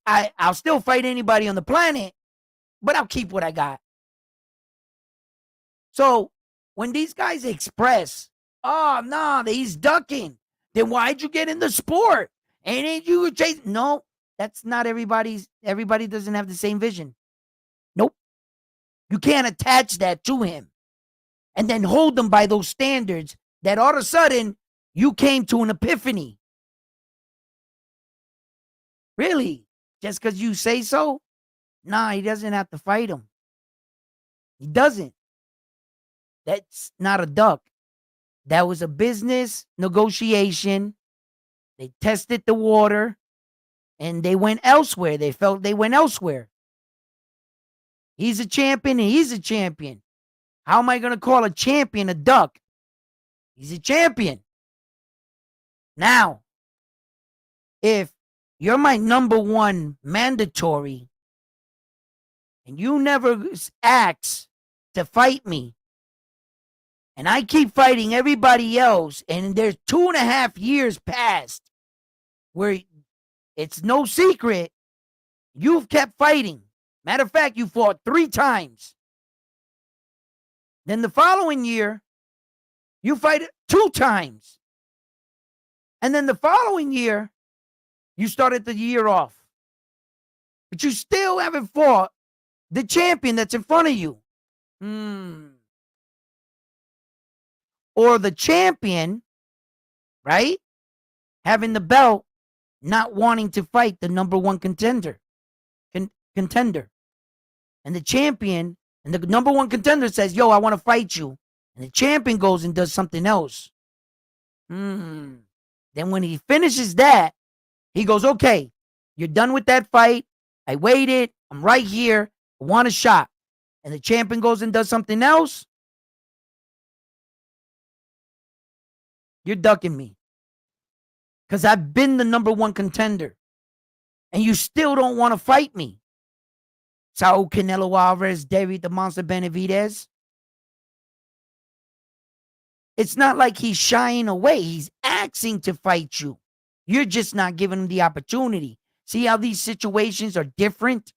I'll still fight anybody on the planet, but I'll keep what I got. So when these guys express, oh, no, he's ducking, then why'd you get in the sport? Ain't you chasing? No, that's not everybody doesn't have the same vision. Nope. You can't attach that to him and then hold them by those standards that all of a sudden you came to an epiphany. Really? Just because you say so? Nah, he doesn't have to fight him. He doesn't. That's not a duck. That was a business negotiation. They tested the water and they went elsewhere. They felt they went elsewhere. He's a champion and he's a champion. How am I going to call a champion a duck? He's a champion. Now, if you're my #1 mandatory and you never ask to fight me, and I keep fighting everybody else, and there's 2.5 years past where it's no secret, you've kept fighting. Matter of fact, you fought 3 times. Then the following year, you fight 2 times. And then the following year, you started the year off. But you still haven't fought the champion that's in front of you. Or the champion, right? Having the belt, not wanting to fight the #1 contender. Contender. And the champion and the #1 contender says, yo, I want to fight you. And the champion goes and does something else. Then when he finishes that, he goes, okay, you're done with that fight. I waited. I'm right here. I want a shot. And the champion goes and does something else. You're ducking me. Because I've been the #1 contender. And you still don't want to fight me. Saul Canelo Alvarez, David the Monster Benavidez. It's not like he's shying away. He's asking to fight you. You're just not giving him the opportunity. See how these situations are different?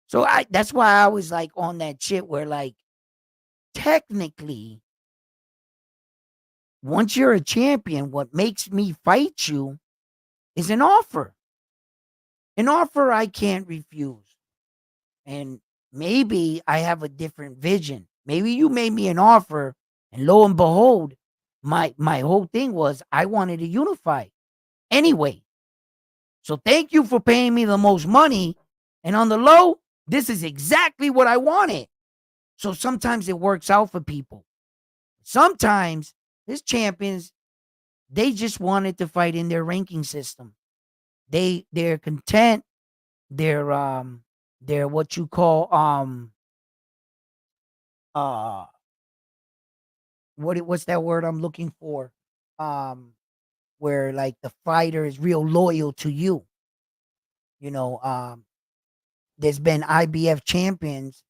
So that's why I was like on that shit where like technically once you're a champion, what makes me fight you is an offer. An offer I can't refuse. And maybe I have a different vision. Maybe you made me an offer, and lo and behold, my whole thing was I wanted to unify anyway. So thank you for paying me the most money. And on the low, this is exactly what I wanted. So sometimes it works out for people. Sometimes these champions, they just wanted to fight in their ranking system. They're content. They're what you call uh what's that word I'm looking for? Um where like the fighter is real loyal to you. You know, there's been IBF champions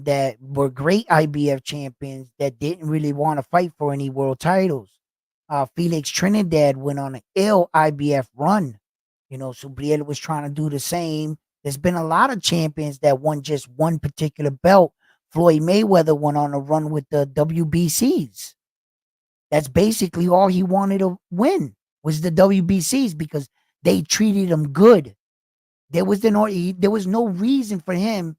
that were great IBF champions that didn't really want to fight for any world titles. Felix Trinidad went on an ill IBF run. You know, Subriel was trying to do the same. There's been a lot of champions that won just one particular belt. Floyd Mayweather went on a run with the WBCs. That's basically all he wanted to win was the WBCs because they treated him good. There was no reason for him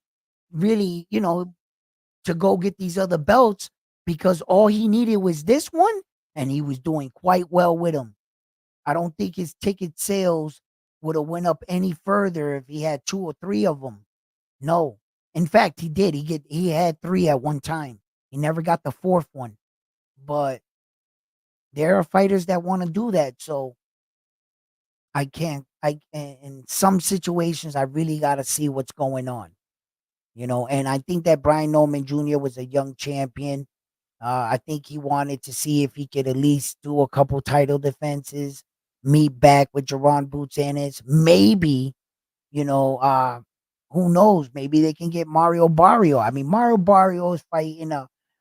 really, to go get these other belts because all he needed was this one and he was doing quite well with them. I don't think his ticket sales would have went up any further if he had two or three of them. No. In fact, he did. He had three at one time. He never got the fourth one. But there are fighters that want to do that. So I can't I in some situations I really got to see what's going on. And I think that Brian Norman Jr. was a young champion. I think he wanted to see if he could at least do a couple title defenses, meet back with Jerron Boots Ennis. Maybe, you know, uh, who knows? Maybe they can get Mario Barrio. I mean, Mario Barrio is fighting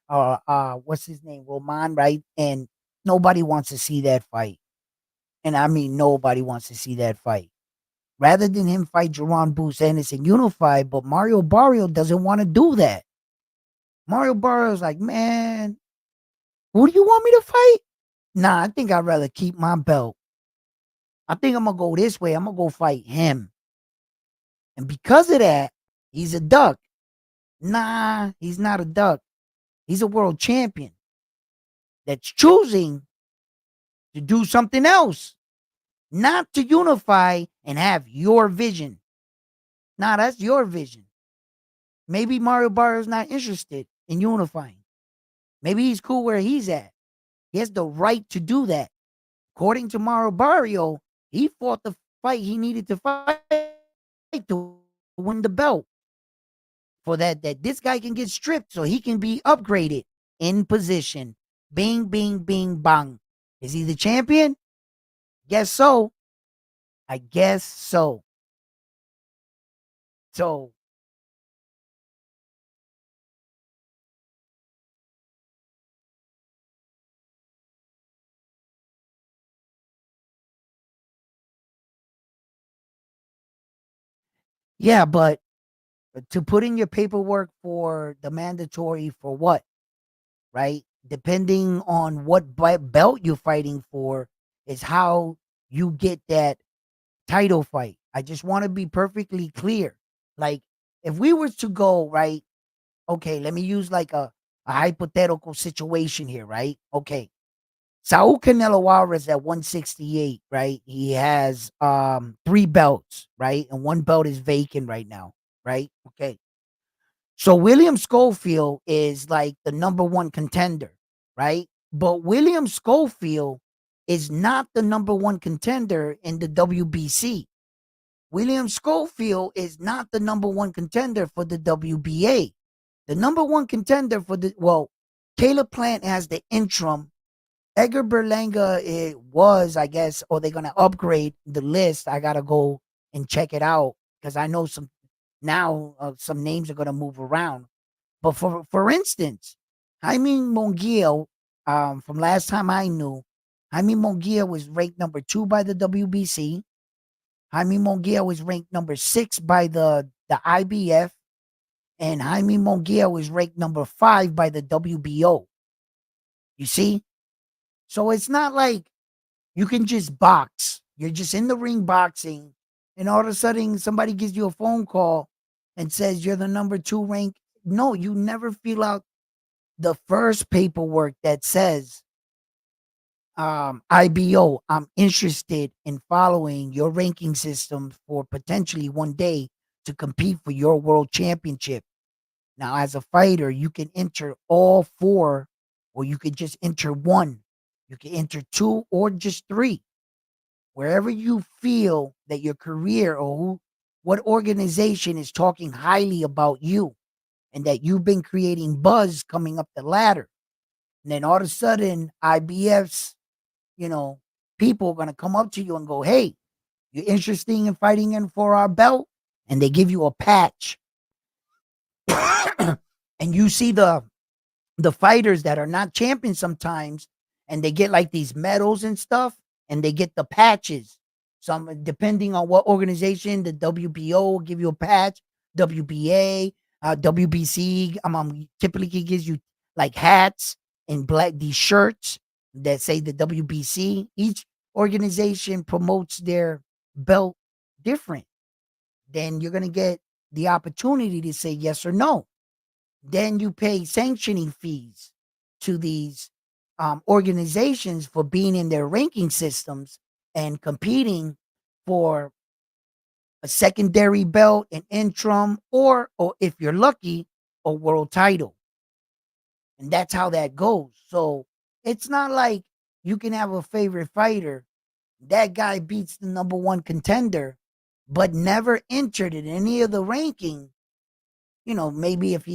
what's his name, Roman, right? And nobody wants to see that fight. And I mean, nobody wants to see that fight. Rather than him fight Jerron Boots Ennis and unify, but Mario Barrio doesn't want to do that. Mario Barrio's like, man, who do you want me to fight? Nah, I think I'd rather keep my belt. I think I'm gonna go this way. I'm gonna go fight him. And because of that, he's a duck. Nah, he's not a duck. He's a world champion that's choosing to do something else, not to unify and have your vision. Nah, that's your vision. Maybe Mario Barrio's not interested in unifying. Maybe he's cool where he's at. He has the right to do that. According to Mario Barrio, he fought the fight he needed to fight to win the belt. For that this guy can get stripped so he can be upgraded in position. Bing, bing, bing, bang. Is he the champion? Guess so. I guess so. So, yeah, but to put in your paperwork for the mandatory for what? Right? Depending on what belt you're fighting for, is how you get that title fight. I just want to be perfectly clear. Like, if we were to go, right? Okay, let me use like a hypothetical situation here, right? Okay. Saul Canelo Alvarez at 168, right? He has three belts, right? And one belt is vacant right now, right? Okay. So William Schofield is like the number one contender, right? But William Schofield is not the number one contender in the WBC. William Schofield is not the number one contender for the WBA. The number one contender for Caleb Plant has the interim. Edgar Berlanga, it was, I guess, or they're gonna upgrade the list. I gotta go and check it out because I know some names are gonna move around. But for instance, Jaime Munguia from last time I knew, Jaime Munguia was ranked number 2 by the WBC. Jaime Munguia was ranked number 6 by the IBF, and Jaime Munguia was ranked number 5 by the WBO. You see? So it's not like you can just box. You're just in the ring boxing, and all of a sudden somebody gives you a phone call and says you're the number 2 ranked. No, you never fill out the first paperwork that says IBO, I'm interested in following your ranking system for potentially one day to compete for your world championship. Now, as a fighter, you can enter all 4, or you could just enter 1. You can enter 2 or just 3. Wherever you feel that your career or what organization is talking highly about you and that you've been creating buzz coming up the ladder. And then all of a sudden, IBF's, you know, people are going to come up to you and go, hey, you're interested in fighting in for our belt? And they give you a patch. And you see the fighters that are not champions sometimes, and they get like these medals and stuff, and they get the patches. Some depending on what organization, the WBO will give you a patch, WBA, WBC. Typically gives you like hats and black these shirts that say the WBC. Each organization promotes their belt different. Then you're gonna get the opportunity to say yes or no. Then you pay sanctioning fees to these organizations for being in their ranking systems and competing for a secondary belt, an interim, or if you're lucky, a world title. And that's how that goes. So it's not like you can have a favorite fighter. That guy beats the number 1 contender, but never entered in any of the ranking. Maybe if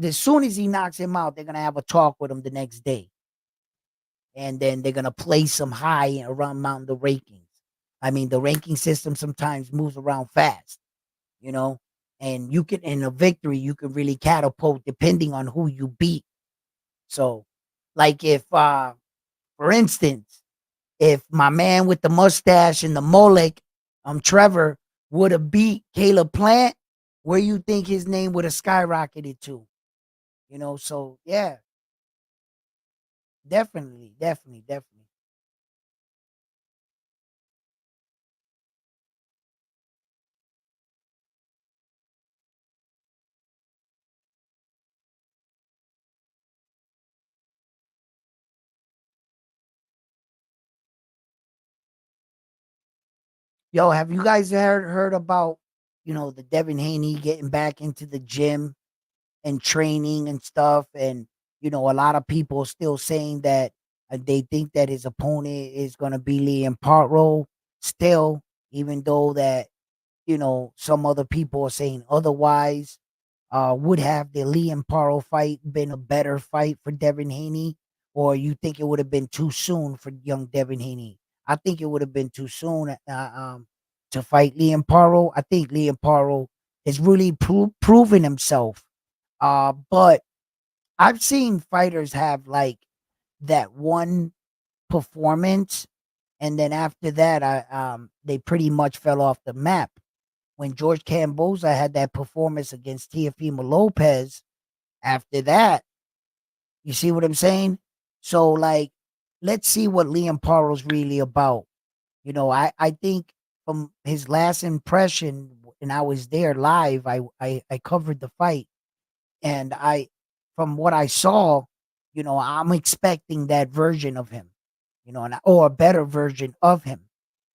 as soon as he knocks him out, they're gonna have a talk with him the next day, and then they're gonna place him high around the rankings. I mean, the ranking system sometimes moves around fast, you know, and you can in a victory you can really catapult depending on who you beat. So, like if, for instance, if my man with the mustache and the mullet, Trevor, would have beat Caleb Plant, where you think his name would have skyrocketed to? So yeah, definitely, definitely, definitely. Yo, have you guys heard about, the Devin Haney getting back into the gym and training and stuff? And, a lot of people still saying that they think that his opponent is going to be Liam Partro still, even though that, some other people are saying otherwise. Would have the Liam Partro fight been a better fight for Devin Haney, or you think it would have been too soon for young Devin Haney? I think it would have been too soon to fight Liam Partro. I think Liam Partro has really proven himself. But I've seen fighters have like that one performance, and then after that, they pretty much fell off the map. When George Camboza had that performance against Teofimo Lopez, after that, you see what I'm saying? So, like, let's see what Liam Parro's really about. I think from his last impression, and I was there live, I covered the fight, and from what I saw, I'm expecting that version of him, or a better version of him,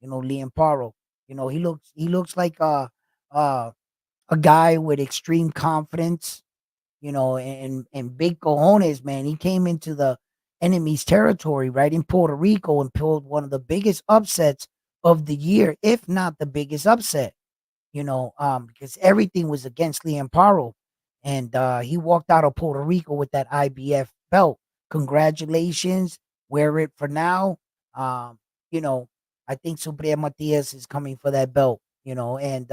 Liam Parro. He looks like a a guy with extreme confidence, and big cojones, man. He came into the enemy's territory right in Puerto Rico and pulled one of the biggest upsets of the year, if not the biggest upset, because everything was against Liam Paro. And he walked out of Puerto Rico with that IBF belt. Congratulations. Wear it for now. Um, you know, I think Subriel Matias is coming for that belt, and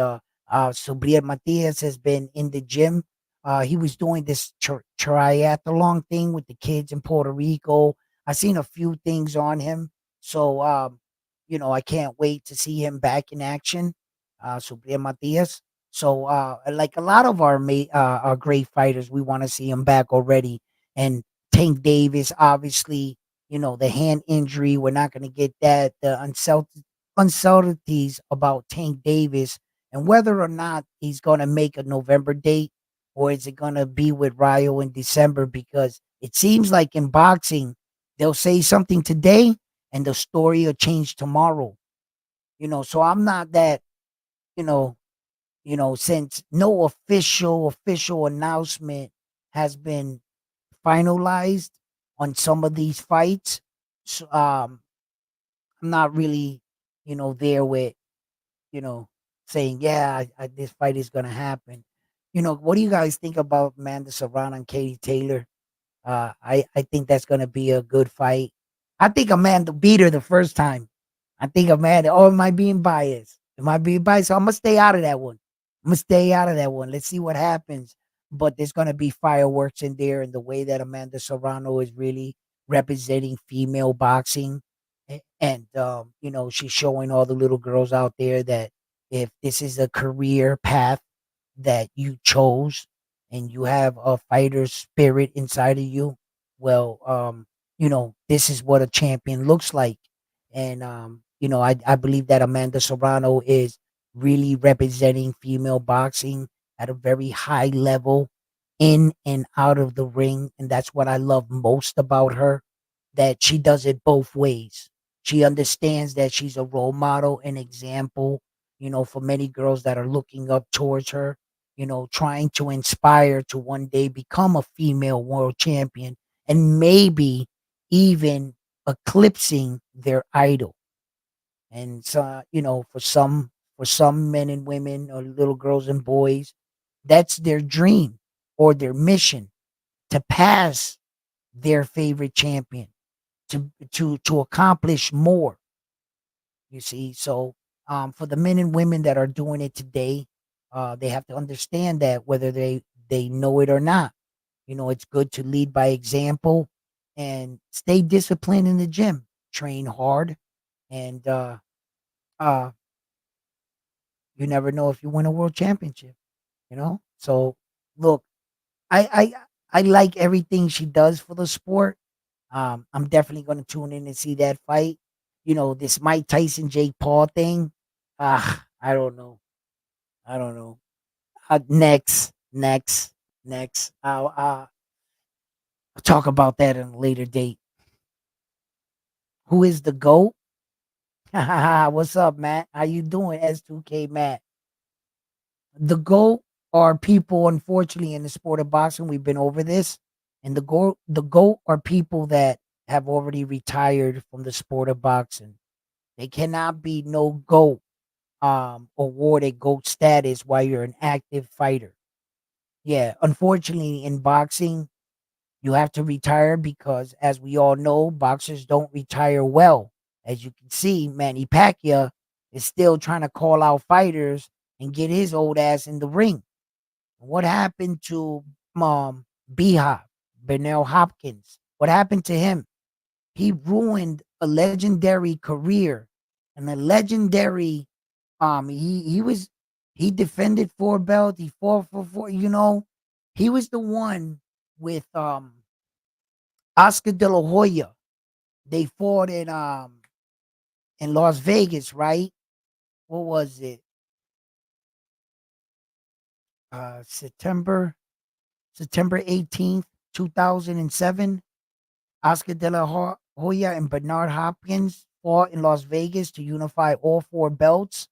Subriel Matias has been in the gym. He was doing this triathlon thing with the kids in Puerto Rico. I seen a few things on him. So I can't wait to see him back in action. Supriya Matias. So like a lot of our great fighters, we want to see him back already. And Tank Davis, obviously, the hand injury, we're not going to get that. The uncertainties about Tank Davis and whether or not he's going to make a November date, or is it going to be with Rio in December? Because it seems like in boxing, they'll say something today and the story will change tomorrow. So I'm not that, you know, since no official announcement has been finalized on some of these fights. So, I'm not really, there with, you know, saying, yeah, this fight is going to happen. What do you guys think about Amanda Serrano and Katie Taylor? I think that's gonna be a good fight. I think Amanda beat her the first time. I think Amanda. Oh, am I being biased? Am I being biased? So I'm gonna stay out of that one. I'm gonna stay out of that one. Let's see what happens. But there's gonna be fireworks in there, and the way that Amanda Serrano is really representing female boxing, and she's showing all the little girls out there that if this is a career path that you chose and you have a fighter spirit inside of you, well, this is what a champion looks like. And, I believe that Amanda Serrano is really representing female boxing at a very high level in and out of the ring. And that's what I love most about her, that she does it both ways. She understands that she's a role model, an example, for many girls that are looking up towards her, trying to inspire to one day become a female world champion and maybe even eclipsing their idol. And so, for some men and women or little girls and boys, that's their dream or their mission, to pass their favorite champion, to accomplish more. You see, so for the men and women that are doing it today, they have to understand that whether they know it or not, it's good to lead by example and stay disciplined in the gym, train hard, and uh, you never know if you win a world championship. So look, I I like everything she does for the sport. I'm definitely going to tune in and see that fight. This Mike Tyson Jake Paul thing. I don't know. I don't know. Next. I'll talk about that in a later date. Who is the GOAT? What's up, Matt? How you doing, S2K Matt? The GOAT are people, unfortunately, in the sport of boxing. We've been over this, and the GOAT are people that have already retired from the sport of boxing. They cannot be no GOAT awarded GOAT status while you're an active fighter. Yeah, unfortunately, in boxing, you have to retire because, as we all know, boxers don't retire well. As you can see, Manny Pacquiao is still trying to call out fighters and get his old ass in the ring. What happened to Behab, Bernal Hopkins? What happened to him? He ruined a legendary career and a legendary. He defended 4 belts. He fought for 4. He was the one with Oscar De La Hoya. They fought in Las Vegas, right? What was it? September 18th, 2007. Oscar De La Hoya and Bernard Hopkins fought in Las Vegas to unify all 4 belts,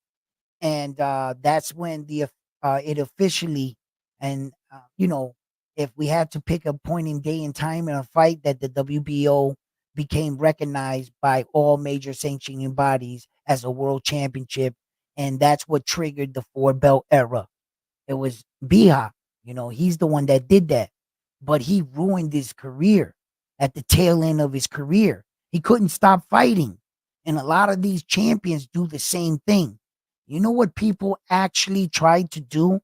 and that's when it officially, and if we had to pick a point in day and time in a fight, that the WBO became recognized by all major sanctioning bodies as a world championship, and that's what triggered the 4 belt era. It was Biha. He's the one that did that. But he ruined his career at the tail end of his career. He couldn't stop fighting. And a lot of these champions do the same thing. You know what people actually tried to do?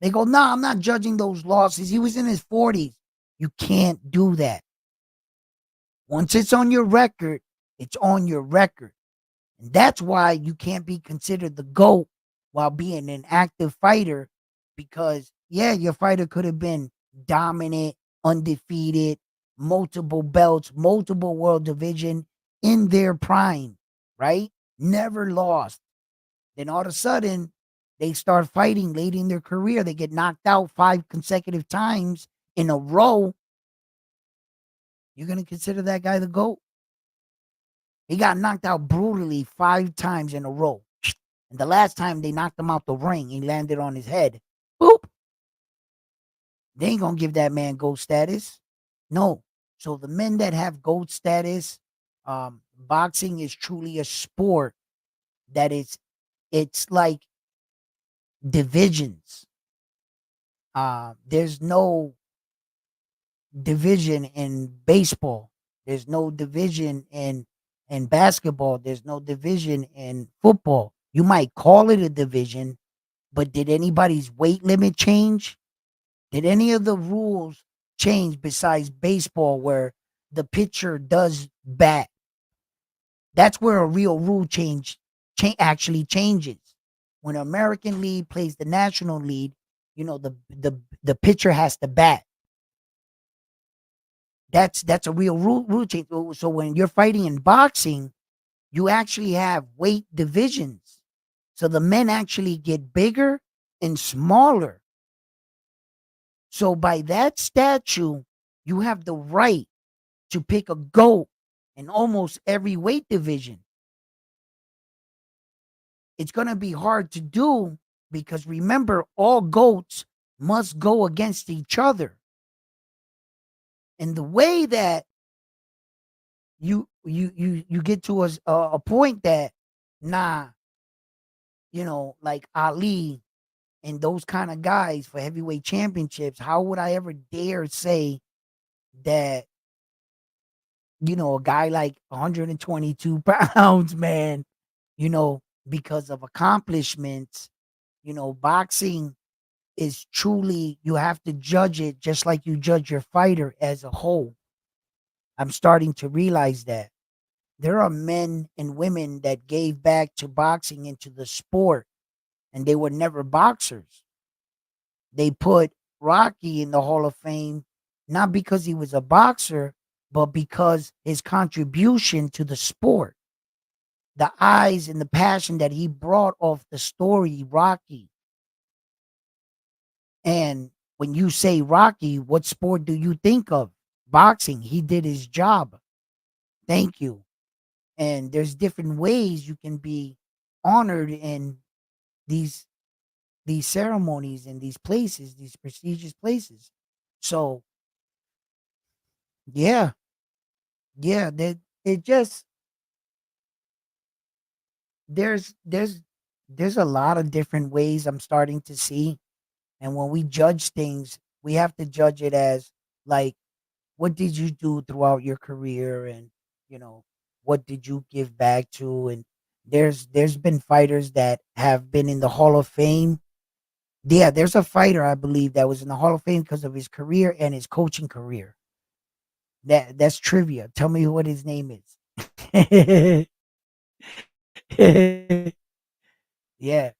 They go, no, I'm not judging those losses. He was in his 40s. You can't do that. Once it's on your record, it's on your record. And that's why you can't be considered the GOAT while being an active fighter because, yeah, your fighter could have been dominant, undefeated, multiple belts, multiple world division in their prime, right? Never lost. Then all of a sudden, they start fighting late in their career. They get knocked out 5 consecutive times in a row. You're going to consider that guy the GOAT? He got knocked out brutally 5 times in a row. And the last time they knocked him out the ring, he landed on his head. Boop. They ain't gonna give that man GOAT status. No. So the men that have GOAT status, boxing is truly a sport that it's like divisions. There's no division in baseball. There's no division in basketball. There's no division in football. You might call it a division, but did anybody's weight limit change? Did any of the rules change besides baseball where the pitcher does bat? That's where a real rule actually changes. When American League plays the National League, the pitcher has to bat. That's a real rule change. So when you're fighting in boxing, you actually have weight divisions. So the men actually get bigger and smaller. So by that statute, you have the right to pick a GOAT in almost every weight division. It's going to be hard to do because remember, all GOATs must go against each other. And the way that you get to a point that nah, like Ali and those kind of guys for heavyweight championships, how would I ever dare say that a guy like 122 pounds, man, because of accomplishments, boxing is truly, you have to judge it just like you judge your fighter as a whole. I'm starting to realize that there are men and women that gave back to boxing into the sport and they were never boxers. They put Rocky in the Hall of Fame not because he was a boxer, but because his contribution to the sport, the eyes and the passion that he brought off the story Rocky. And when you say Rocky, what sport do you think of? Boxing. He did his job. Thank you. And there's different ways you can be honored in these these ceremonies and these places, these prestigious places. So yeah, yeah, that it just there's there's there's a lot of different ways I'm starting to see. And when we judge things, we have to judge it as like, what did you do throughout your career, and you know, what did you give back to? And there's been fighters that have been in the Hall of Fame. Yeah, there's a fighter I believe that was in the Hall of Fame because of his career and his coaching career. That's trivia. Tell me what his name is. Yeah.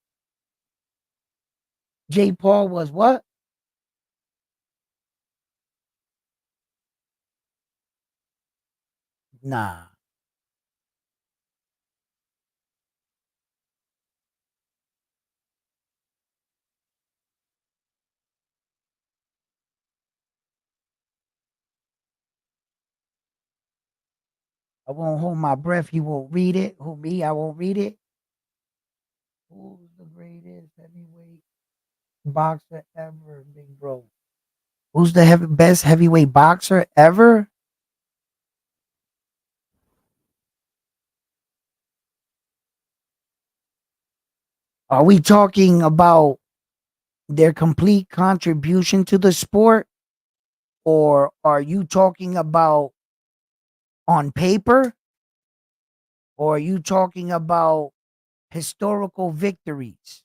Jay Paul was what? Nah. I won't hold my breath. He won't read it. Who me? I won't read it. Who's the greatest heavyweight boxer ever, big bro? Who's the best heavyweight boxer ever? Are we talking about their complete contribution to the sport? Or are you talking about on paper? Or are you talking about historical victories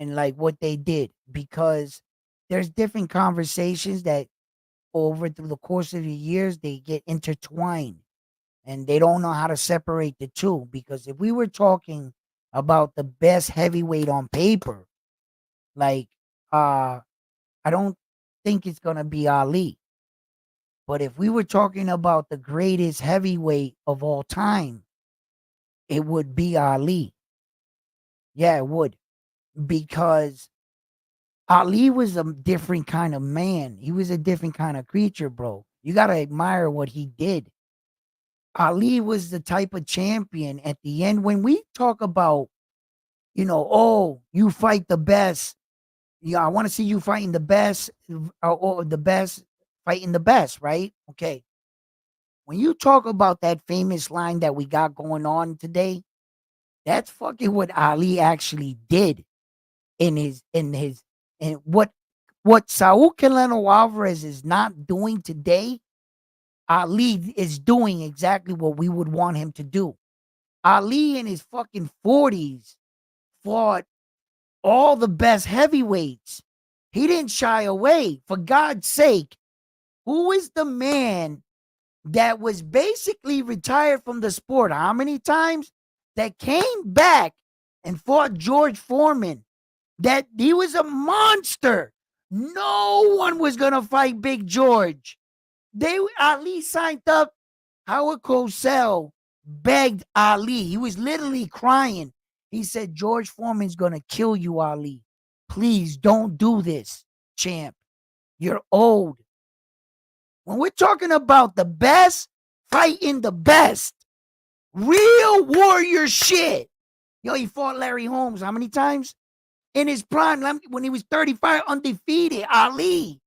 and like what they did? Because there's different conversations that over through the course of the years, they get intertwined and they don't know how to separate the two. Because if we were talking about the best heavyweight on paper, like I don't think it's gonna be Ali. But if we were talking about the greatest heavyweight of all time, it would be Ali. Yeah, it would. Because Ali was a different kind of man. He was a different kind of creature, bro. You got to admire what he did. Ali was the type of champion at the end when we talk about, oh, you fight the best. Yeah, I want to see you fighting the best or the best fighting the best, right? Okay. When you talk about that famous line that we got going on today, that's fucking what Ali actually did in his and what Saul Canelo Alvarez is not doing today, Ali is doing exactly what we would want him to do. Ali in his fucking 40s fought all the best heavyweights. He didn't shy away. For God's sake, who is the man that was basically retired from the sport how many times that came back and fought George Foreman? That he was a monster. No one was gonna fight Big George. They Ali signed up. Howard Cosell begged Ali. He was literally crying. He said, George Foreman's gonna kill you, Ali. Please don't do this, champ. You're old. When we're talking about the best fighting the best, real warrior shit. Yo, he fought Larry Holmes how many times? In his prime, when he was 35, undefeated, Ali.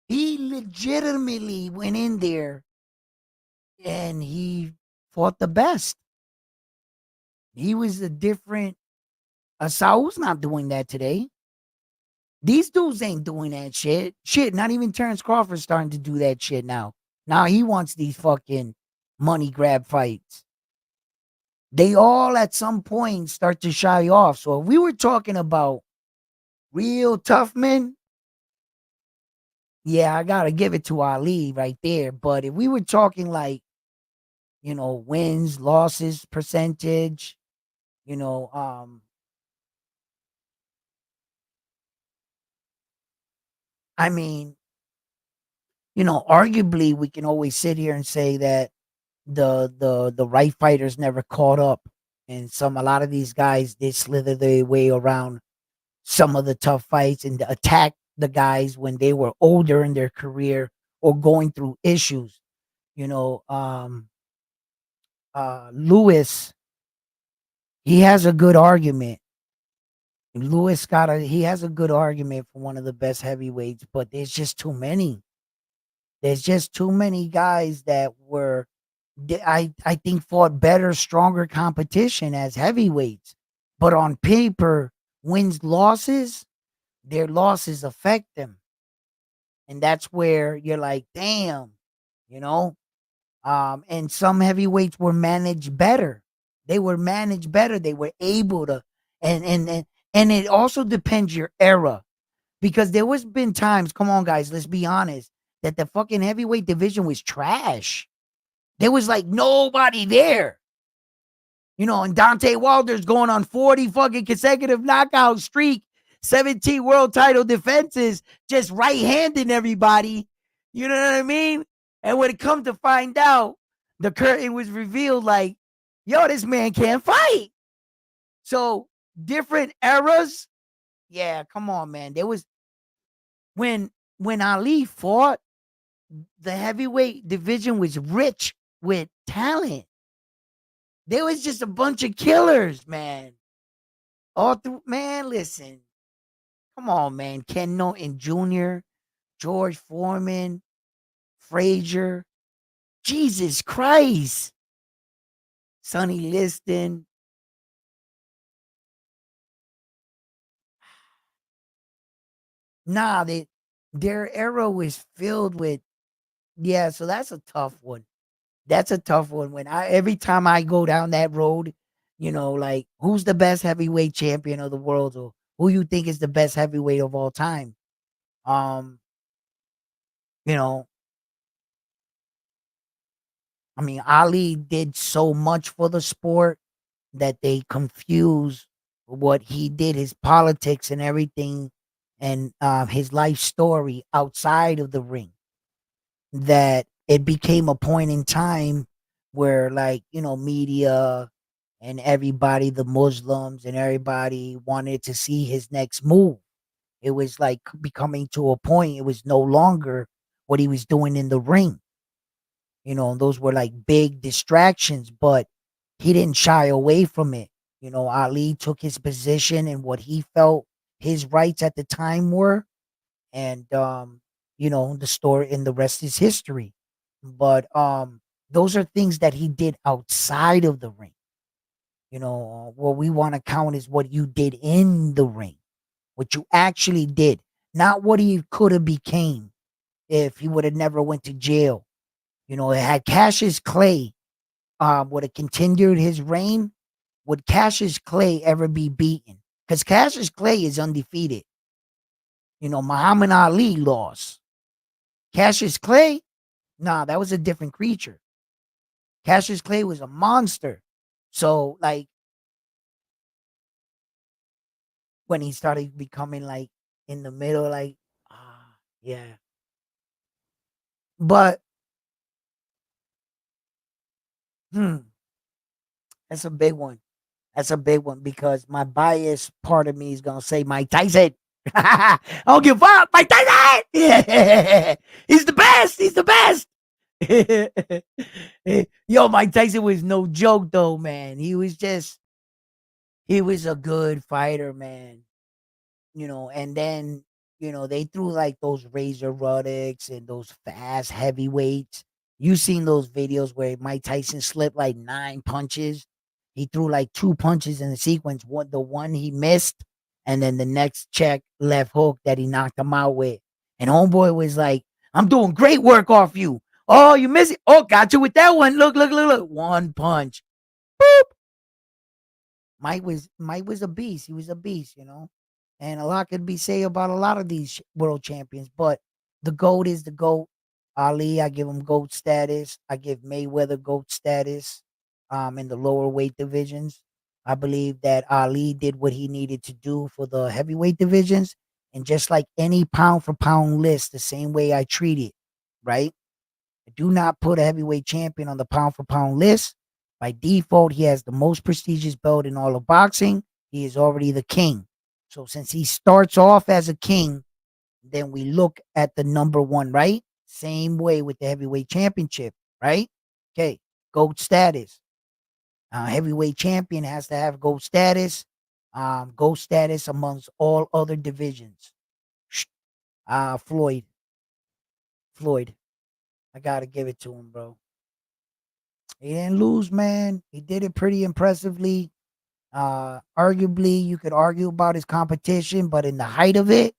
He legitimately went in there and he fought the best. He was a different. Saul's not doing that today. These dudes ain't doing that shit. Shit, not even Terrence Crawford's starting to do that shit now. Now he wants these fucking money grab fights. They all at some point start to shy off. So if we were talking about real tough men, yeah, I gotta give it to Ali right there. But if we were talking like, wins, losses, percentage, you know, um, I mean, arguably we can always sit here and say that the right fighters never caught up. And a lot of these guys did slither their way around some of the tough fights and attack the guys when they were older in their career or going through issues. You know, Lewis, he has a good argument. He has a good argument for one of the best heavyweights, but there's just too many. There's just too many guys that I think fought better, stronger competition as heavyweights. But on paper, wins, losses, their losses affect them. And that's where you're like, damn, you know. And some heavyweights were managed better. They were managed better. They were able to, and it also depends your era, because there was been times. Come on, guys, let's be honest, that the fucking heavyweight division was trash. There was like nobody there. And Dante Wilder's going on 40 fucking consecutive knockout streak, 17 world title defenses, just right-handing everybody. You know what I mean? And when it comes to find out, the curtain was revealed like, yo, this man can't fight. So different eras. Yeah, come on, man. There was when Ali fought, the heavyweight division was rich with talent. There was just a bunch of killers, man. All through, man, listen. Come on, man. Ken Norton Jr., George Foreman, Frazier. Jesus Christ. Sonny Liston. Nah, their era was filled with, yeah, so that's a tough one. That's a tough one. Every time I go down that road, like who's the best heavyweight champion of the world, or who you think is the best heavyweight of all time? Um, You know, I mean, Ali did so much for the sport that they confuse what he did, his politics and everything, and his life story outside of the ring. That it became a point in time where, like, media and everybody, the Muslims and everybody wanted to see his next move. It was like becoming to a point, it was no longer what he was doing in the ring. Those were like big distractions, but he didn't shy away from it. Ali took his position and what he felt his rights at the time were, and the story and the rest is history. But those are things that he did outside of the ring. What we want to count is what you did in the ring, what you actually did, not what he could have became if he would have never went to jail. Had Cassius Clay would have continued his reign, would Cassius Clay ever be beaten? Because Cassius Clay is undefeated. Muhammad Ali lost. Cassius Clay, nah, that was a different creature. Cassius Clay was a monster. So, like, when he started becoming like in the middle, like, yeah. But hmm, that's a big one. That's a big one because my bias part of me is gonna say Mike Tyson. I don't give a fuck, Mike Tyson. Yeah. He's the best. He's the best. Yo, Mike Tyson was no joke though, man. He was a good fighter, man. And then, they threw like those Razor Ruddicks and those fast heavyweights. You seen those videos where Mike Tyson slipped like 9 punches? He threw like 2 punches in the sequence. The one he missed, and then the next check left hook that he knocked him out with. And homeboy was like, I'm doing great work off you. Oh, you miss it. Oh, got you with that one. Look, look, look, look. One punch. Boop. Mike was a beast. He was a beast. And a lot could be said about a lot of these world champions, but the GOAT is the GOAT. Ali, I give him GOAT status. I give Mayweather GOAT status. In the lower weight divisions, I believe that Ali did what he needed to do for the heavyweight divisions, and just like any pound for pound list, the same way I treat it, right? I do not put a heavyweight champion on the pound for pound list. By default, he has the most prestigious belt in all of boxing. He is already the king. So since he starts off as a king, then we look at the number one, right? Same way with the heavyweight championship, right? Okay, GOAT status. Heavyweight champion has to have GOAT status. GOAT status amongst all other divisions. Floyd. Floyd. I gotta give it to him, bro. He didn't lose, man. He did it pretty impressively. Arguably, you could argue about his competition, but in the height of it,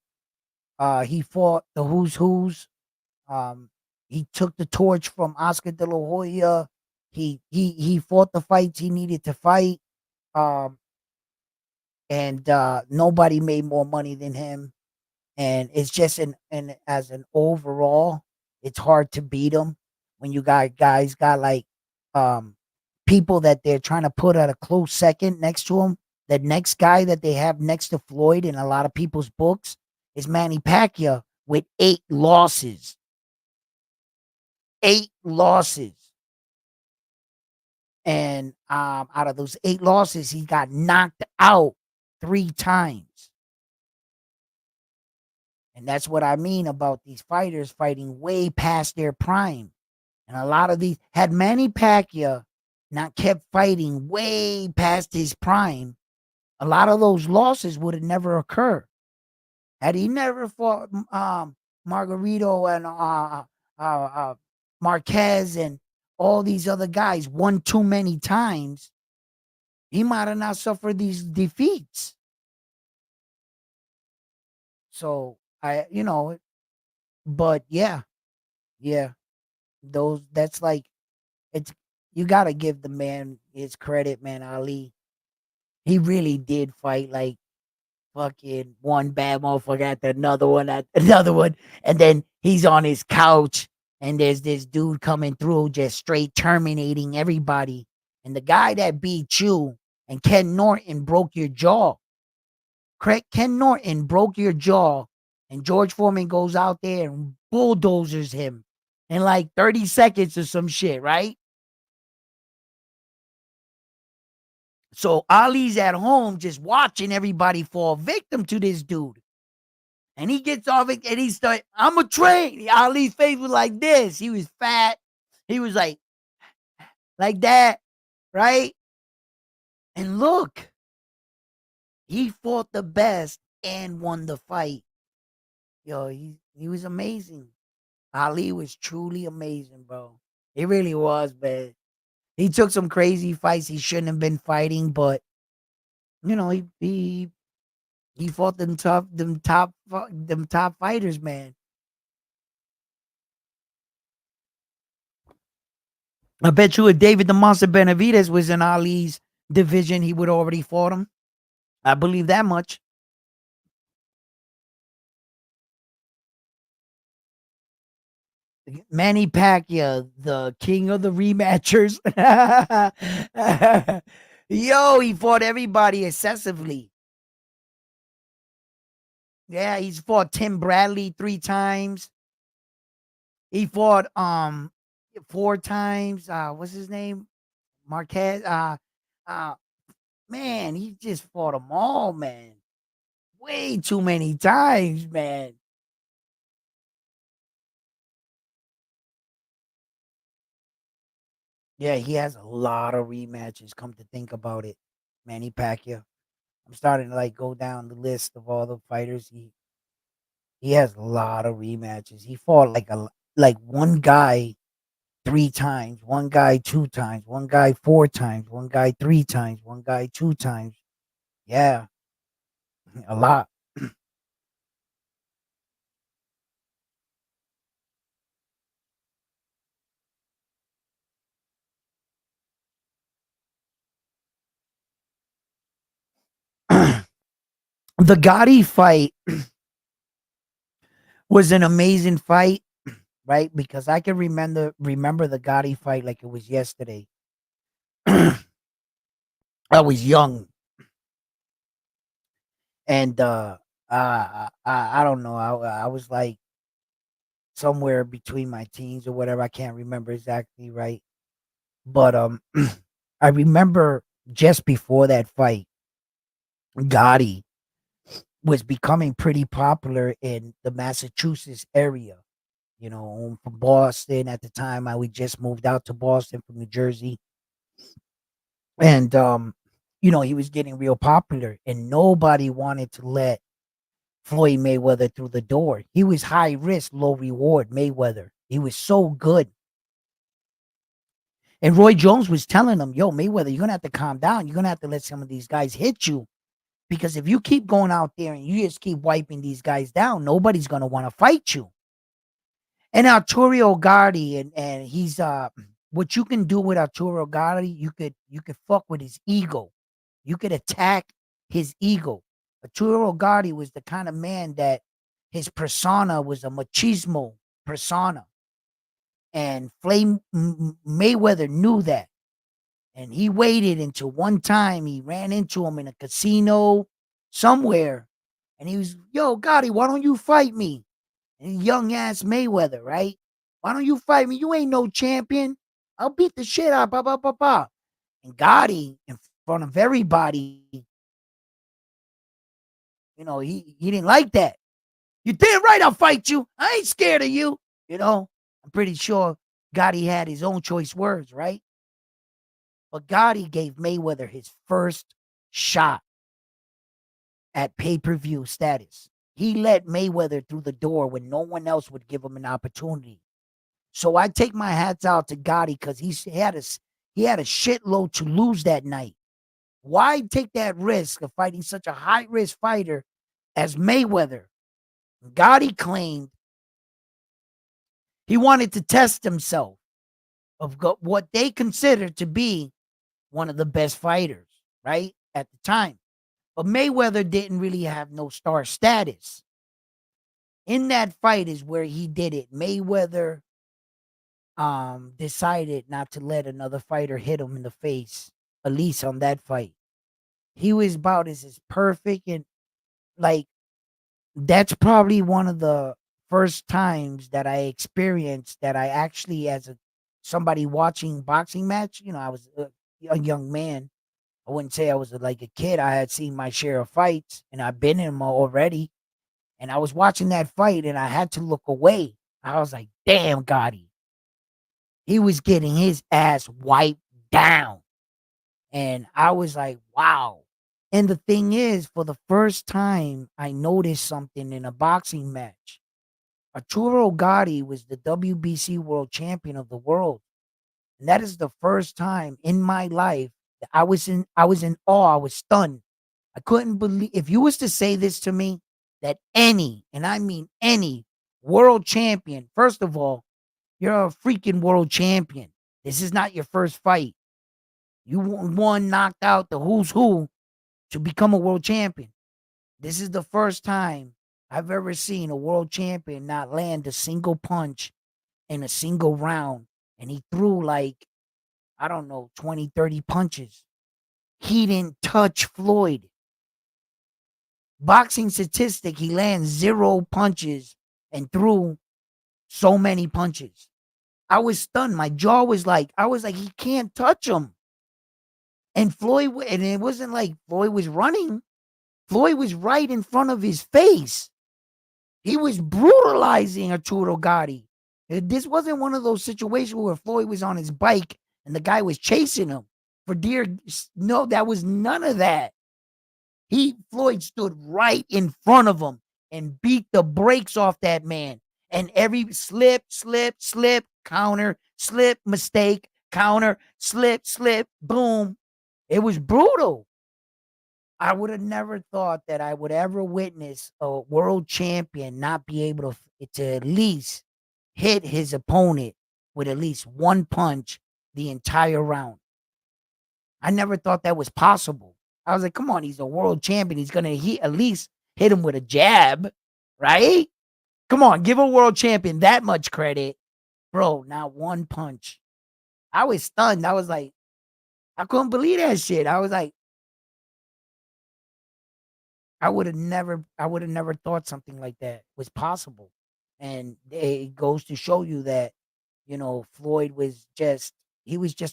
he fought the who's. Um, he took the torch from Oscar De La Hoya. He fought the fights he needed to fight. Um, and nobody made more money than him. And it's just an as an overall, it's hard to beat him when you got guys got like um people that they're trying to put at a close second next to him. The next guy that they have next to Floyd in a lot of people's books is Manny Pacquiao with 8 losses. 8 losses. And out of those 8 losses, he got knocked out 3 times. And that's what I mean about these fighters fighting way past their prime. And a lot of these, had Manny Pacquiao not kept fighting way past his prime, a lot of those losses would have never occurred. Had he never fought Margarito and Marquez and all these other guys one too many times, he might have not suffered these defeats. So but yeah, that's like, it's, you gotta give the man his credit, man. Ali, he really did fight like fucking one bad motherfucker after another one at another one, and then he's on his couch, and there's this dude coming through just straight terminating everybody. And the guy that beat you and Ken Norton broke your jaw. Correct? Ken Norton broke your jaw, and George Foreman goes out there and bulldozers him in like 30 seconds or some shit, right? So Ali's at home just watching everybody fall victim to this dude. And he gets off it and he starts, I'm a train. Ali's face was like this. He was fat. He was like that, right? And look, he fought the best and won the fight. Yo, he was amazing. Ali was truly amazing, bro. It really was, man. He took some crazy fights he shouldn't have been fighting, but you know, he fought them top fighters, man. I bet you if David the Monster Benavidez was in Ali's division, he would already fought him. I believe that much. Manny Pacquiao, the king of the rematchers. Yo, he fought everybody excessively. Yeah, he's fought Tim Bradley 3 times. He fought four times. What's his name? Marquez. Uh man, he just fought them all, man. Way too many times, man. Yeah, he has a lot of rematches. Come to think about it, Manny Pacquiao. I'm starting to like go down the list of all the fighters. He has a lot of rematches. He fought like one guy 3 times, one guy 2 times, one guy 4 times, one guy 3 times, one guy 2 times. Yeah, a lot. The Gatti fight was an amazing fight, right? Because I can remember the Gotti fight like it was yesterday. I was young, and I don't know. I was like somewhere between my teens or whatever. I can't remember exactly, right? But I remember just before that fight, Gotti was becoming pretty popular in the Massachusetts area. You know, I'm from Boston at the time. We just moved out to Boston from New Jersey, and you know, he was getting real popular, and nobody wanted to let Floyd Mayweather through the door. He was high risk, low reward. Mayweather. He was so good, and Roy Jones was telling him, "Yo, Mayweather, you're gonna have to calm down. You're gonna have to let some of these guys hit you." Because if you keep going out there and you just keep wiping these guys down, nobody's gonna want to fight you. And Arturo Gatti, and he's what you can do with Arturo Gatti, you could fuck with his ego. You could attack his ego. Arturo Gatti was the kind of man that his persona was a machismo persona. And Flame Mayweather knew that. And he waited until one time he ran into him in a casino somewhere. And he was, yo, Gotti, why don't you fight me? And young ass Mayweather, right? Why don't you fight me? You ain't no champion. I'll beat the shit out. Bah, bah, bah, bah. And Gotti, in front of everybody, you know, he didn't like that. You did right, I'll fight you. I ain't scared of you. You know, I'm pretty sure Gotti had his own choice words, right? But Gotti gave Mayweather his first shot at pay-per-view status. He let Mayweather through the door when no one else would give him an opportunity. So I take my hats out to Gotti because he had a shitload to lose that night. Why take that risk of fighting such a high risk fighter as Mayweather? Gotti claimed he wanted to test himself of what they considered to be one of the best fighters, right? At the time. But Mayweather didn't really have no star status. In that fight is where he did it. Mayweather decided not to let another fighter hit him in the face, at least on that fight. He was about as perfect, and like that's probably one of the first times that I experienced that I actually, as a somebody watching boxing match, I was a young man. I wouldn't say I was like a kid. I had seen my share of fights and I've been in them already. And I was watching that fight and I had to look away. I was like, damn, Gotti. He was getting his ass wiped down. And I was like, wow. And the thing is, for the first time, I noticed something in a boxing match. Arturo Gatti was the WBC world champion of the world. And that is the first time in my life that I was in awe. I was stunned. I couldn't believe if you was to say this to me that any, and I mean any world champion, first of all, you're a freaking world champion. This is not your first fight. You won, knocked out the who's who to become a world champion. This is the first time I've ever seen a world champion not land a single punch in a single round. And he threw like, I don't know, 20, 30 punches. He didn't touch Floyd. Boxing statistic, he lands 0 punches and threw so many punches. I was stunned. My jaw was like, I was like, he can't touch him. And Floyd, and it wasn't like Floyd was running. Floyd was right in front of his face. He was brutalizing Arturo Gatti. This wasn't one of those situations where Floyd was on his bike and the guy was chasing him for deer. No, that was none of that. Floyd stood right in front of him and beat the brakes off that man. And every slip, slip, slip, counter, slip, mistake, counter, slip, slip, boom. It was brutal. I would have never thought that I would ever witness a world champion not be able to at least hit his opponent with at least one punch the entire round. I never thought that was possible. I was like, come on, he's a world champion. He's gonna at least hit him with a jab, right? Come on, give a world champion that much credit. Bro, not one punch. I was stunned. I was like, I couldn't believe that shit. I was like, I would have never thought something like that was possible. And it goes to show you that, Floyd was just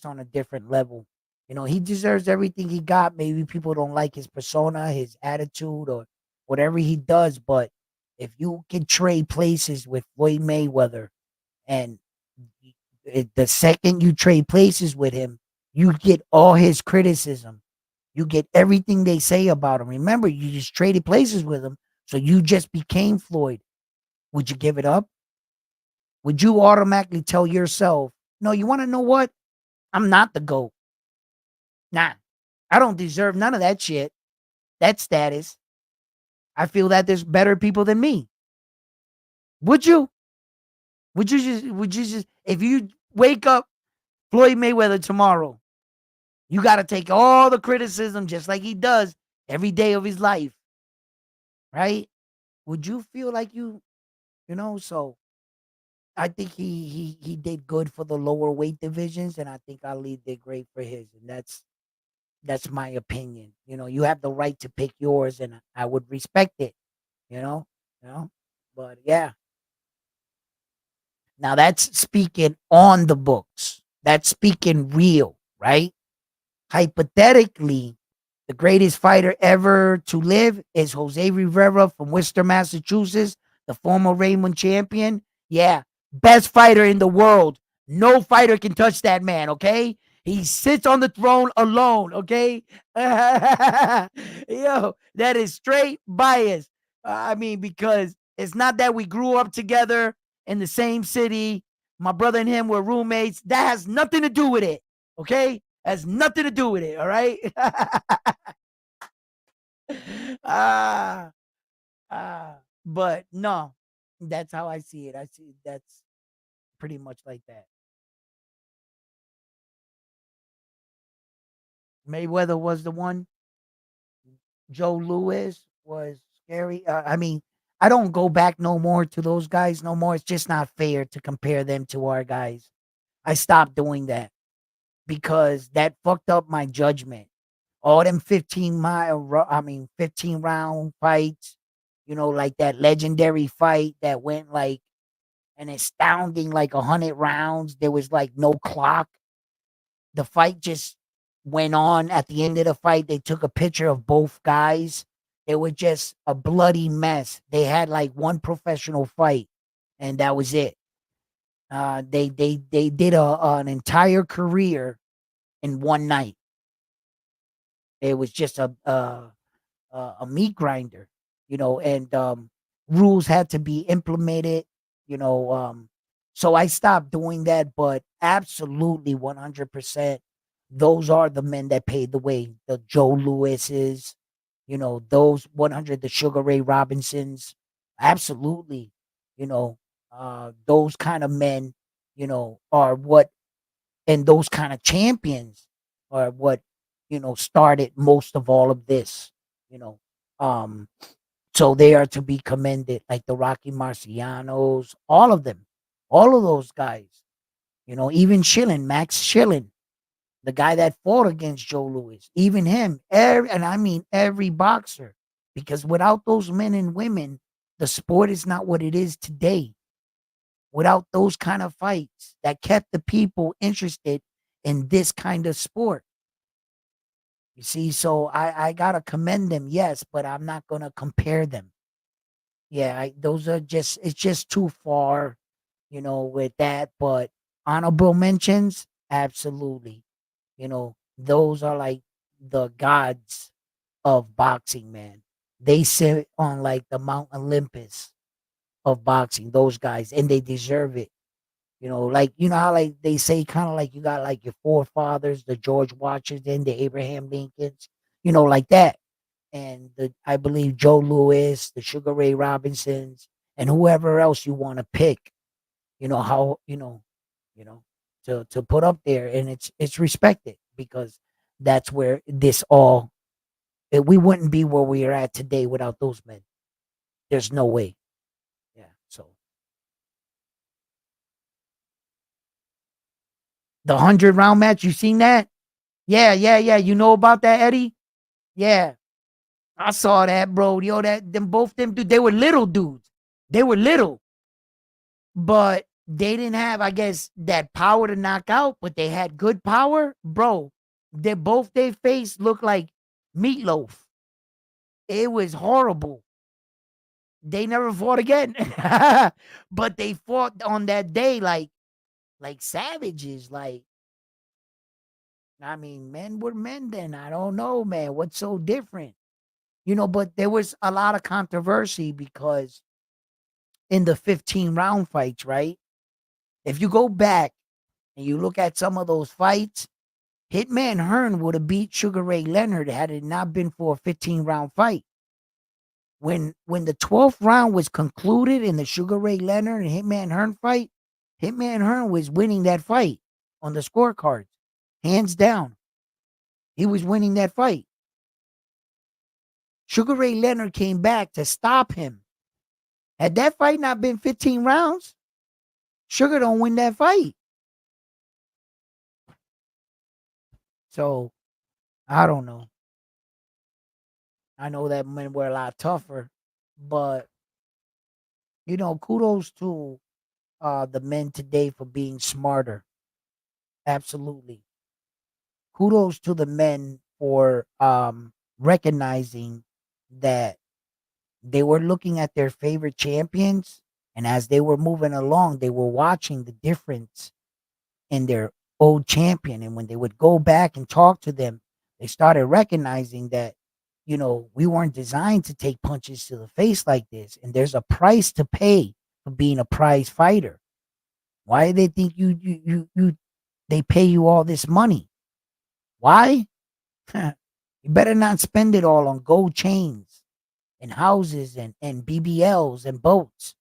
on a different level. He deserves everything he got. Maybe people don't like his persona, his attitude, or whatever he does. But if you can trade places with Floyd Mayweather, and the second you trade places with him, you get all his criticism. You get everything they say about him. Remember, you just traded places with him, so you just became Floyd. Would you give it up? Would you automatically tell yourself, no, you want to know what? I'm not the GOAT. Nah, I don't deserve none of that shit, that status. I feel that there's better people than me. Would you? Would you just, if you wake up Floyd Mayweather tomorrow, you got to take all the criticism just like he does every day of his life, right? Would you feel like so I think he did good for the lower weight divisions, and I think Ali did great for his, and that's my opinion. You have the right to pick yours, and I would respect it. You know, you know. But yeah, now that's speaking on the books. That's speaking real, right? Hypothetically, the greatest fighter ever to live is Jose Rivera from Worcester, Massachusetts, the former Raymond champion. Yeah, best fighter in the world. No fighter can touch that man, okay? He sits on the throne alone, okay? Yo, that is straight bias. I mean, because it's not that we grew up together in the same city. My brother and him were roommates. That has nothing to do with it, okay? Has nothing to do with it, all right? ah, but no, that's how I see it. I see that's pretty much like that. Mayweather was the one. Joe Louis was scary. I mean, I don't go back no more to those guys no more. It's just not fair to compare them to our guys. I stopped doing that because that fucked up my judgment. All them 15 round fights, like that legendary fight that went like an astounding like 100 rounds. There was like no clock. The fight just went on. At the end of the fight, they took a picture of both guys. It was just a bloody mess. They had like one professional fight, and that was it. They did an entire career in one night. It was just a meat grinder, and rules had to be implemented, you know. So I stopped doing that, but absolutely 100%, those are the men that paid the way. The Joe Lewis's, those 100, the Sugar Ray Robinsons, absolutely, you know, those kind of men, are what, and those kind of champions are what, started most of all of this, you know. Um, so they are to be commended, like the Rocky Marcianos, all of them, all of those guys, even Schilling, Max Schilling, the guy that fought against Joe Louis, even him, and I mean every boxer, because without those men and women, the sport is not what it is today. Without those kind of fights that kept the people interested in this kind of sport. You see, so I gotta commend them, yes, but I'm not gonna compare them. Yeah, those are just, it's just too far, with that. But honorable mentions, absolutely. Those are like the gods of boxing, man. They sit on like the Mount Olympus of boxing, those guys, and they deserve it. Like how like they say, kind of like you got like your forefathers, the George Washington, the Abraham Lincolns, like that. And I believe Joe Louis, the Sugar Ray Robinsons, and whoever else you want to pick, how to put up there, and it's respected, because that's where this all, we wouldn't be where we are at today without those men. There's no way. Yeah. So the 100 round match, you seen that? Yeah, yeah, yeah. You know about that, Eddie? Yeah, I saw that, bro. Yo, that them both them dudes, they were little dudes. They were little, but they didn't have, I guess, that power to knock out, but they had good power, bro. They both their face looked like meatloaf. It was horrible. They never fought again, but they fought on that day like savages. Like, I mean, men were men then. I don't know, man. What's so different? But there was a lot of controversy because in the 15 round fights, right? If you go back and you look at some of those fights, Hitman Hearn would have beat Sugar Ray Leonard had it not been for a 15 round fight. When the 12th round was concluded in the Sugar Ray Leonard and Hitman Hearn fight, Hitman Hearn was winning that fight on the scorecards, hands down. He was winning that fight. Sugar Ray Leonard came back to stop him. Had that fight not been 15 rounds, Sugar don't win that fight. So I don't know. I know that men were a lot tougher, but kudos to the men today for being smarter. Absolutely. Kudos to the men for recognizing that they were looking at their favorite champions, and as they were moving along, they were watching the difference in their old champion. And when they would go back and talk to them, they started recognizing that, we weren't designed to take punches to the face like this. And there's a price to pay for being a prize fighter. Why do they think they pay you all this money? Why? You better not spend it all on gold chains and houses and BBLs and boats,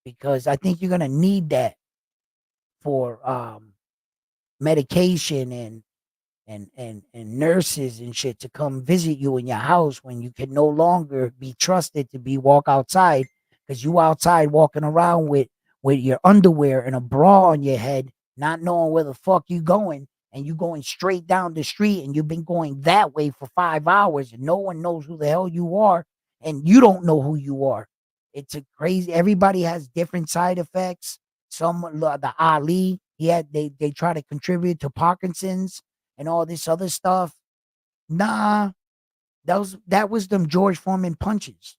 because I think you're gonna need that for medication and nurses and shit to come visit you in your house when you can no longer be trusted to be walk outside because you outside walking around with your underwear and a bra on your head, not knowing where the fuck you going, and you going straight down the street and you've been going that way for 5 hours and no one knows who the hell you are and you don't know who you are. It's a crazy. Everybody has different side effects. Some the Ali, he had they try to contribute to Parkinson's and all this other stuff. Nah, that was them George Foreman punches.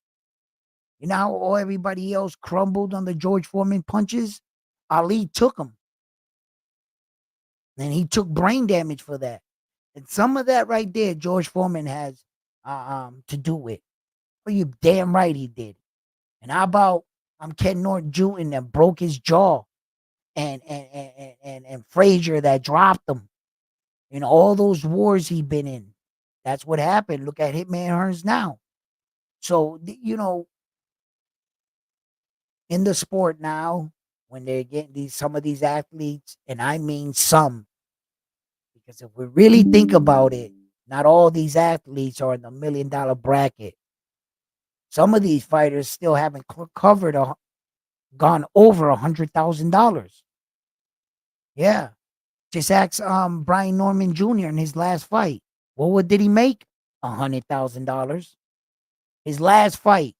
You know how all everybody else crumbled on the George Foreman punches? Ali took them, and he took brain damage for that. And some of that right there, George Foreman has to do with. Well, you damn right he did. And how about Ken Norton Jr. that broke his jaw, and Frazier that dropped him. In all those wars he been in. That's what happened. Look at Hitman Hearns now. So in the sport now, when they're getting some of these athletes, and I mean some, because if we really think about it, not all these athletes are in the $1 million bracket. Some of these fighters still haven't covered gone over $100,000. Yeah, just ask Brian Norman Jr. in his last fight. What did he make? $100,000. His last fight,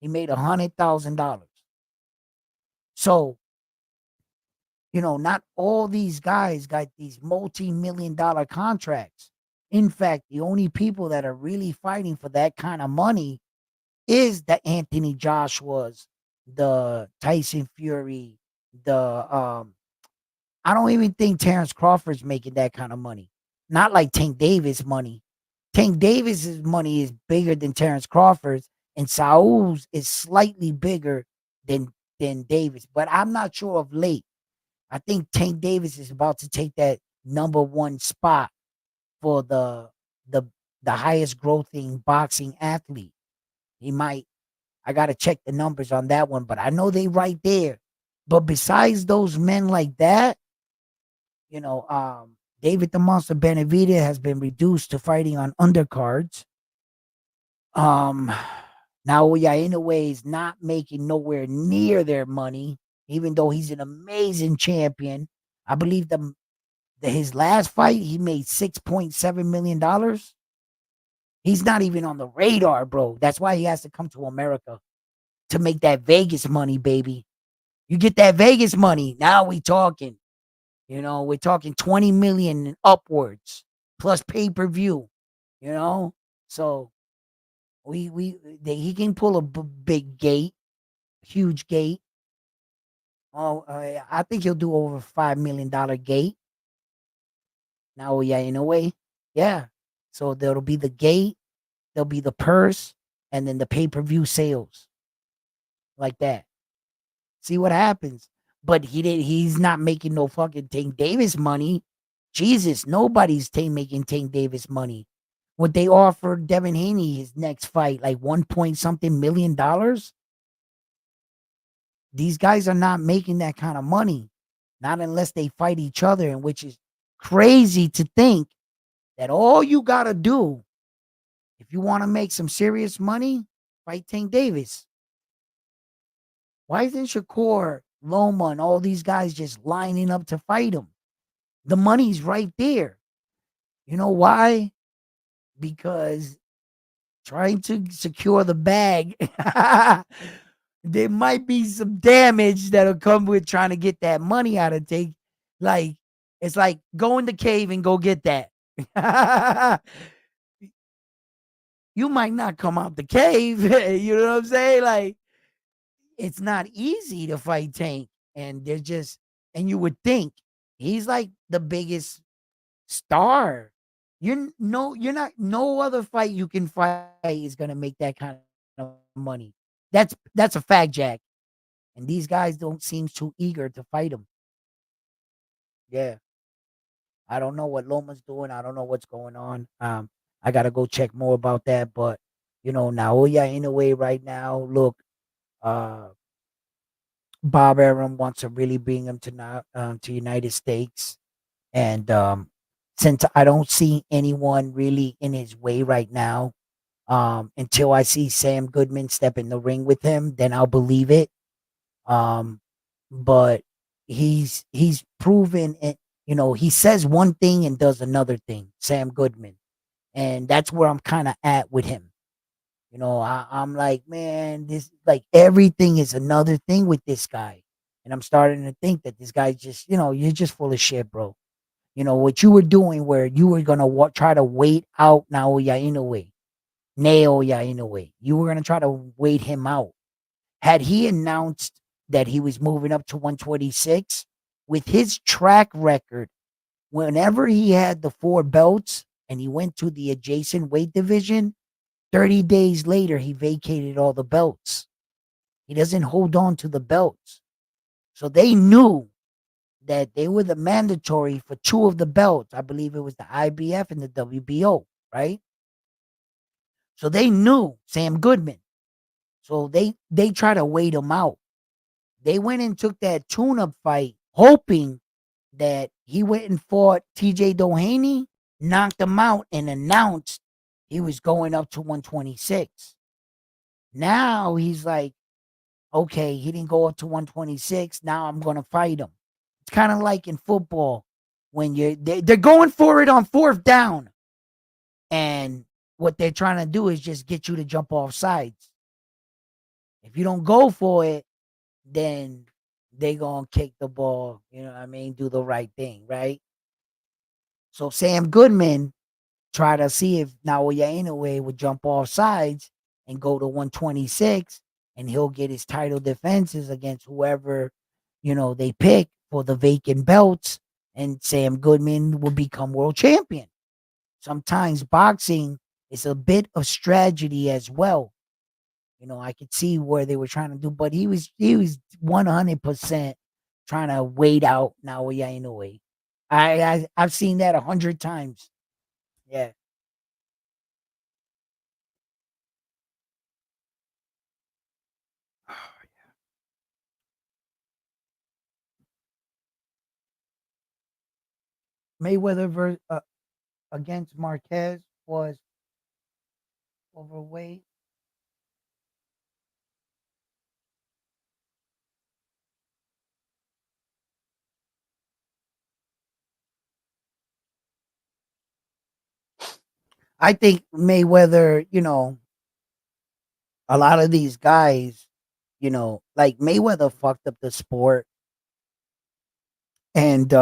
he made $100,000. So, not all these guys got these multi-million-dollar contracts. In fact, the only people that are really fighting for that kind of money is the Anthony Joshuas, the Tyson Fury, the I don't even think Terrence Crawford's making that kind of money. Not like Tank Davis money. Tank Davis's money is bigger than Terrence Crawford's, and Saul's is slightly bigger than Davis. But I'm not sure of late. I think Tank Davis is about to take that number one spot for the the highest growthing boxing athlete. He might. I gotta check the numbers on that one, but I know they right there. But besides those men like that, you know, David the Monster Benavidez has been reduced to fighting on undercards. Um, Now, yeah, Inoue is not making nowhere near their money, even though he's an amazing champion. I believe his last fight he made $6.7 million. He's not even on the radar, bro. That's why he has to come to America to make that Vegas money, baby. You get that Vegas money, now we talking. We're talking 20 million and upwards plus pay-per-view, you know? So he can pull a big gate, huge gate. Oh, I think he'll do over $5 million gate. Now, yeah, in a way, yeah. So there'll be the gate, there'll be the purse, and then the pay-per-view sales, like that. See what happens. But he's not making no fucking Tank Davis money. Jesus, nobody's making Tank Davis money. What they offered Devin Haney his next fight, like 1 point something $1 million. These guys are not making that kind of money. Not unless they fight each other, and which is crazy to think that all you gotta do if you want to make some serious money, fight Tank Davis. Why isn't Shakur, Loma, and all these guys just lining up to fight him? The money's right there. You know why? Because trying to secure the bag, there might be some damage that'll come with trying to get that money out of Tank. Like, it's like go in the cave and go get that. You might not come out the cave. You know what I'm saying? Like, it's not easy to fight Tank. And they're just, and you would think he's like the biggest star. You're not, no other fight you can fight is gonna make that kind of money. That's a fact, Jack. And these guys don't seem too eager to fight him. Yeah. I don't know what Loma's doing. I don't know what's going on. I gotta go check more about that. But Naoya Inoue right now, look, uh Bob Arum wants to really bring him to United States. And since I don't see anyone really in his way right now. Until I see Sam Goodman step in the ring with him, then I'll believe it. Um, but he's proven it. You know, he says one thing and does another thing. Sam Goodman, and that's where I'm kind of at with him. You know, I'm like, man, this like everything is another thing with this guy, and I'm starting to think that this guy just, you know, you're just full of shit, bro. You know what you were doing, where you were gonna try to wait out Naoya Inoue, Naoya Inoue. You were gonna try to wait him out. Had he announced that he was moving up to 126, with his track record, whenever he had the four belts and he went to the adjacent weight division, 30 days later, he vacated all the belts. He doesn't hold on to the belts. So they knew that they were the mandatory for two of the belts. I believe it was the IBF and the WBO, right? So they knew Sam Goodman. So they try to wait him out. They went and took that tune-up fight, hoping that he went and fought TJ Doheny, knocked him out, and announced he was going up to 126. Now he's like, okay, he didn't go up to 126. Now I'm going to fight him. It's kind of like in football when they're going for it on fourth down. And what they're trying to do is just get you to jump off sides. If you don't go for it, then they gonna kick the ball, you know what I mean? Do the right thing, right? So Sam Goodman try to see if Naoya Inoue would jump off sides and go to 126, and he'll get his title defenses against whoever, you know, they pick for the vacant belts, and Sam Goodman will become world champion. Sometimes boxing is a bit of strategy as well. You know, I could see where they were trying to do, but he was 100% trying to wait out Naoya Inoue. I've seen that 100 times. Yeah. Mayweather against Marquez was overweight. I think Mayweather, you know, a lot of these guys, you know, like Mayweather fucked up the sport, and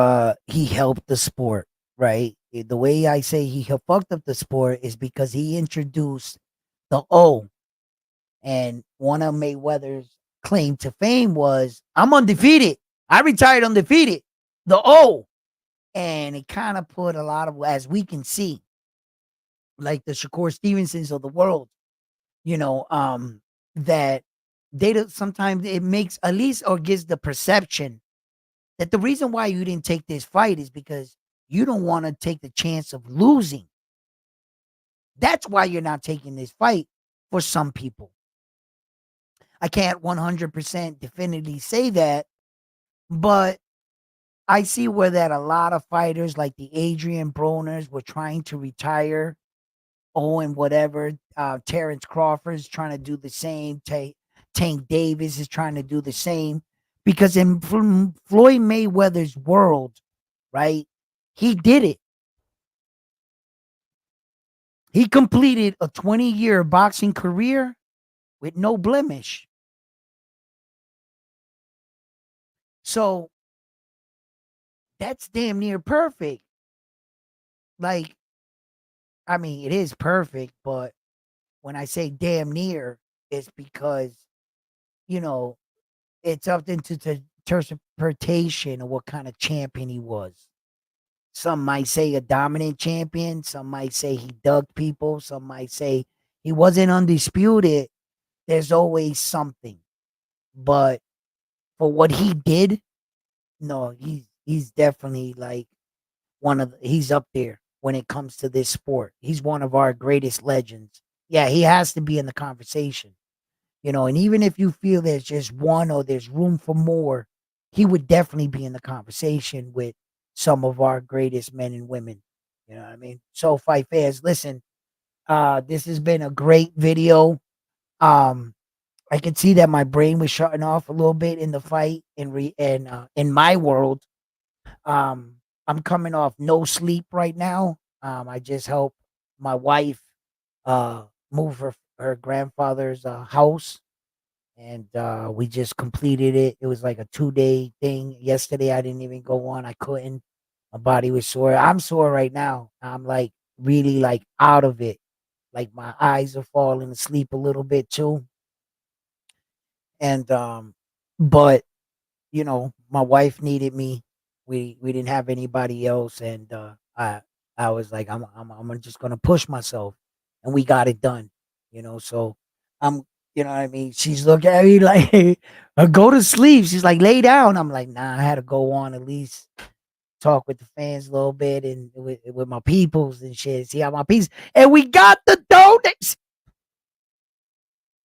he helped the sport, right? The way I say fucked up the sport is because he introduced the O, and one of Mayweather's claim to fame was, I'm undefeated. I retired undefeated. The O. And it kind of put a lot of, as we can see, like the Shakur Stevensons of the world, you know, that they don't, sometimes it makes at least, or gives the perception that the reason why you didn't take this fight is because you don't want to take the chance of losing. That's why you're not taking this fight for some people. I can't 100% definitively say that, but I see where that a lot of fighters like the Adrian Broners were trying to retire. Owen, whatever, Terrence Crawford is trying to do the same. Tank Davis is trying to do the same, because in Floyd Mayweather's world, right? He did it. He completed a 20-year boxing career with no blemish. So that's damn near perfect. Like, I mean, it is perfect, but when I say damn near, it's because, you know, it's up into the interpretation of what kind of champion he was. Some might say a dominant champion. Some might say he dug people. Some might say he wasn't undisputed. There's always something. But for what he did, no, he's definitely like he's up there when it comes to this sport. He's one of our greatest legends. Yeah, he has to be in the conversation. You know, and even if you feel there's just one or there's room for more, he would definitely be in the conversation with some of our greatest men and women. You know what I mean? So fight fans, listen, this has been a great video. Um, I could see that my brain was shutting off a little bit in the fight in my world. Um, I'm coming off no sleep right now. I just helped my wife uh move her grandfather's house, and we just completed it. It was like a 2-day thing. Yesterday I didn't even go on. I couldn't. My body was sore. I'm sore right now. I'm like really like out of it. Like my eyes are falling asleep a little bit too. And but you know, my wife needed me. We didn't have anybody else, and I was like, I'm just gonna push myself, and we got it done. You know, so I'm, you know what I mean. She's looking at me like, go to sleep. She's like, lay down. I'm like, nah, I had to go on at least talk with the fans a little bit and with my peoples and shit. See how my piece, and we got the donuts.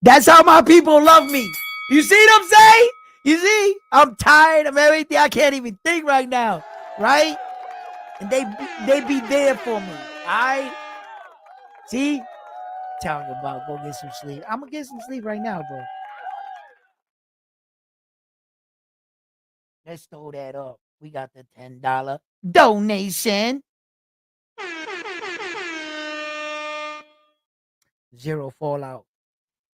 That's how my people love me. You see what I'm saying? You see? I'm tired of everything. I can't even think right now. Right? And they be there for me. I see? Talking about go get some sleep. I'm gonna get some sleep right now, bro. Let's throw that up. We got the $10 donation. Zero fallout.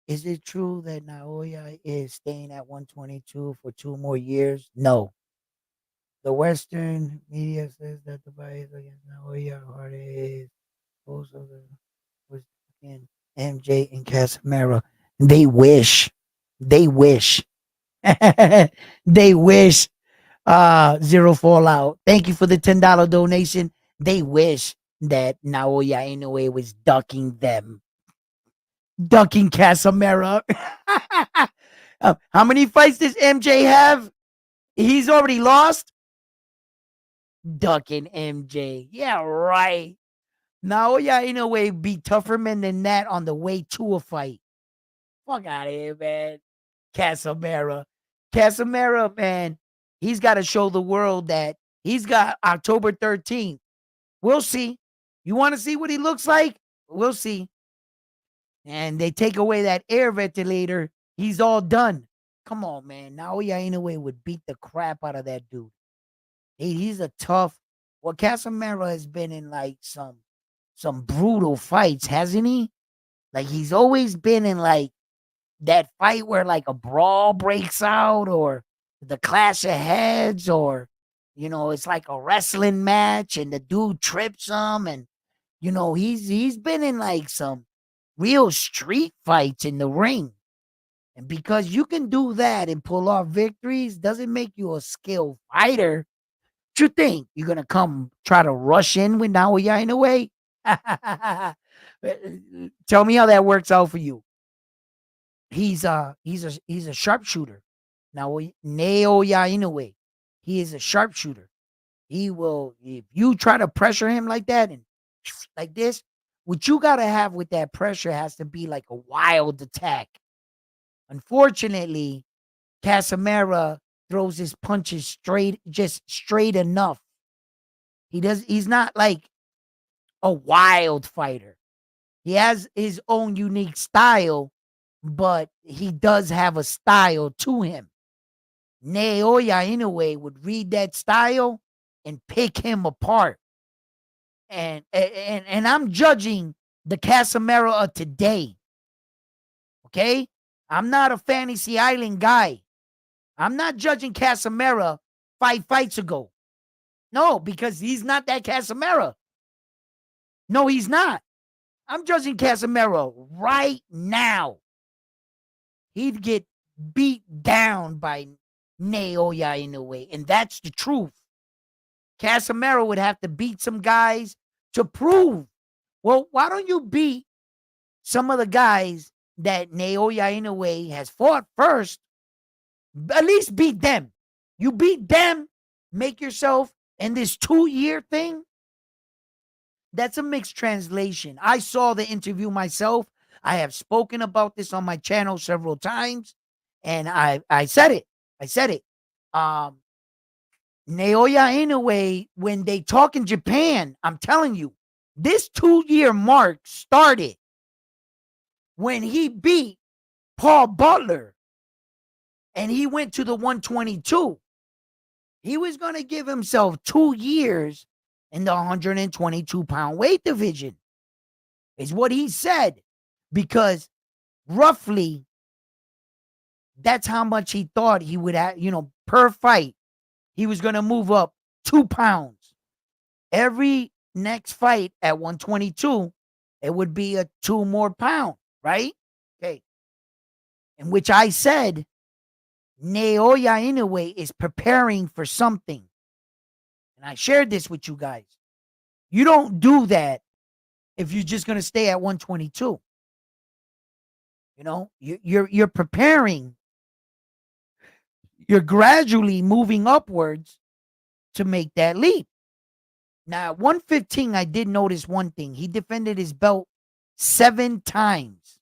Is it true that Naoya is staying at 122 for 2 more years? No. The Western media says that the fight against Naoya Hardy is also was again MJ and Casamera. They wish. They wish. They wish. Zero fallout. Thank you for the $10 donation. They wish that Naoya Inoue was ducking them. Ducking Casamera. How many fights does MJ have? He's already lost. Ducking MJ. Yeah, right. Naoya Inoue beat tougher men than that on the way to a fight. Fuck out of here, man. Casamera. Casamera, man, he's got to show the world that he's got October 13th. We'll see. You want to see what he looks like? We'll see. And they take away that air ventilator. He's all done. Come on, man. Naoya Inoue would beat the crap out of that dude. He's a tough. Well, Casamera has been in like some brutal fights, hasn't he? Like he's always been in like that fight where like a brawl breaks out or the clash of heads or it's like a wrestling match and the dude trips him and he's been in like some real street fights in the ring. And because you can do that and pull off victories doesn't make you a skilled fighter. What you think? You're gonna come try to rush in with Naoya in a way? Tell me how that works out for you. He's a sharpshooter. Now Naoya Inoue, he is a sharpshooter. He will if you try to pressure him like that and like this, what you gotta have with that pressure has to be like a wild attack. Unfortunately, Casamera throws his punches just straight enough. He's not like a wild fighter. He has his own unique style, but he does have a style to him. Naoya Inoue would read that style and pick him apart. And I'm judging the Casamera of today. Okay? I'm not a Fantasy Island guy. I'm not judging Casamera 5 fights ago. No, because he's not that Casamera. No, he's not. I'm judging Casamera right now. He'd get beat down by Naoya Inoue, and that's the truth. Casamero would have to beat some guys to prove. Well, why don't you beat some of the guys that Naoya Inoue has fought first? At least beat them. You beat them, make yourself in this 2-year thing. That's a mixed translation. I saw the interview myself. I have spoken about this on my channel several times, and I said it. I said it. Naoya Inoue, when they talk in Japan, I'm telling you, This 2-year mark started when he beat Paul Butler and he went to the 122. He was going to give himself 2 years in the 122-pound weight division, is what he said, because roughly that's how much he thought he would have, per fight. He was going to move up 2 pounds. Every next fight at 122, it would be a 2 more pound, right? Okay. In which I said, Naoya Inoue is preparing for something. And I shared this with you guys. You don't do that if you're just going to stay at 122. You're preparing. You're gradually moving upwards to make that leap. Now, at 115, I did notice one thing. He defended his belt 7 times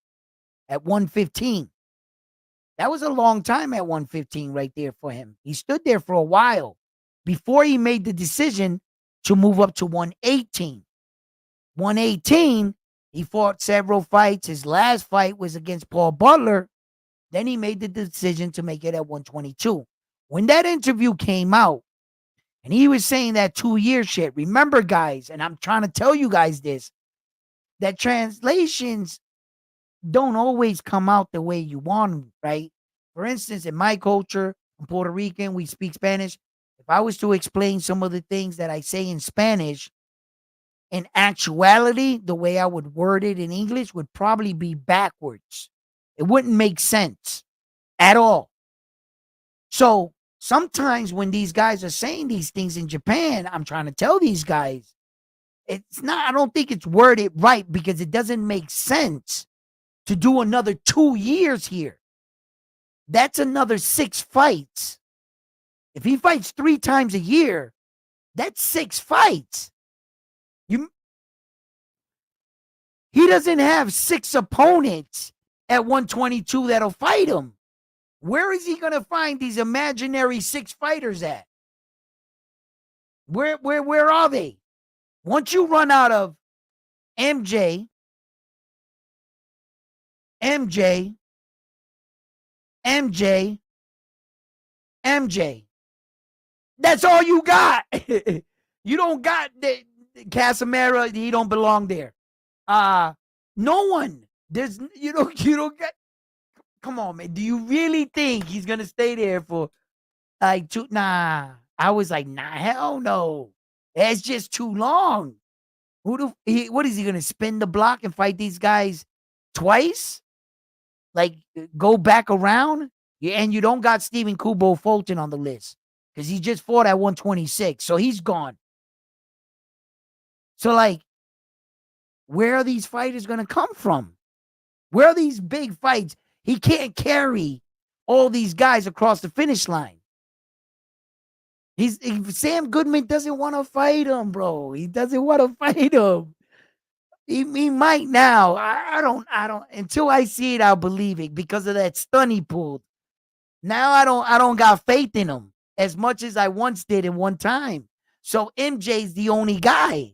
at 115. That was a long time at 115 right there for him. He stood there for a while before he made the decision to move up to 118. 118, he fought several fights. His last fight was against Paul Butler. Then he made the decision to make it at 122. When that interview came out, and he was saying that 2-year shit, remember, guys, and I'm trying to tell you guys this, that translations don't always come out the way you want them, right? For instance, in my culture, I'm Puerto Rican, we speak Spanish. If I was to explain some of the things that I say in Spanish, in actuality, the way I would word it in English would probably be backwards. It wouldn't make sense at all. So sometimes when these guys are saying these things in Japan, I'm trying to tell these guys, it's not, I don't think it's worded right, because it doesn't make sense to do another 2 years here. That's another 6 fights. If he fights 3 times a year, that's 6 fights. He doesn't have 6 opponents at 122 that'll fight him. Where is he going to find these imaginary 6 fighters at? Where are they? Once you run out of MJ, that's all you got. You don't got the Casamera. He don't belong there. No one. There's you don't get. Come on, man. Do you really think he's gonna stay there for like 2? Nah. I was like, nah, hell no. That's just too long. What is he gonna spin the block and fight these guys twice? Like, go back around? Yeah, and you don't got Stephen Kubo Fulton on the list because he just fought at 126, so he's gone. So, like, where are these fighters gonna come from? Where are these big fights? He can't carry all these guys across the finish line. Sam Goodman doesn't want to fight him, bro. He doesn't want to fight him. He might now. I don't. Until I see it, I'll believe it because of that stun he pulled. Now I don't got faith in him as much as I once did in one time. So MJ's the only guy.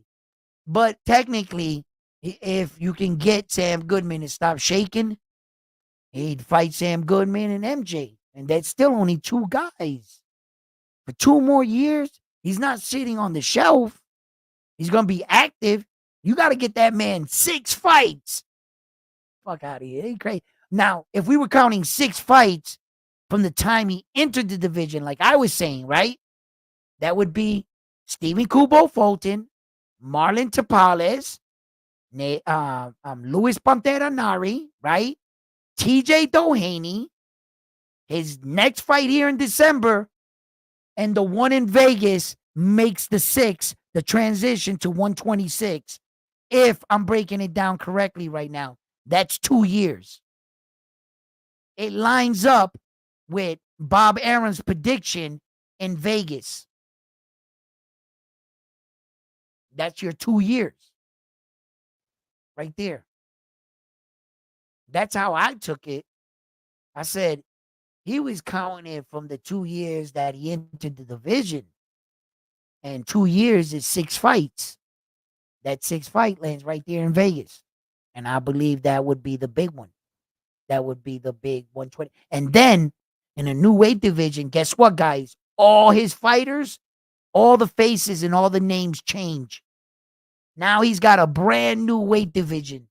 But technically, if you can get Sam Goodman to stop shaking, he'd fight Sam Goodman and MJ. And that's still only 2 guys. For 2 more years, he's not sitting on the shelf. He's going to be active. You got to get that man 6 fights. Fuck out of here. Ain't crazy. Now, if we were counting 6 fights from the time he entered the division, like I was saying, right? That would be Stephen Kubo Fulton, Marlon Tapales, Luis Pantera Nari, right? TJ Doheny, his next fight here in December, and the one in Vegas makes the 6, the transition to 126. If I'm breaking it down correctly right now, that's 2 years. It lines up with Bob Aaron's prediction in Vegas. That's your 2 years. Right there. That's how I took it. I said, he was counting it from the 2 years that he entered the division. And 2 years is 6 fights. that 6th fight lands right there in Vegas. And I believe that would be the big one. That would be the big 120. And then in a new weight division, guess what, guys? All his fighters, all the faces and all the names change. Now he's got a brand new weight division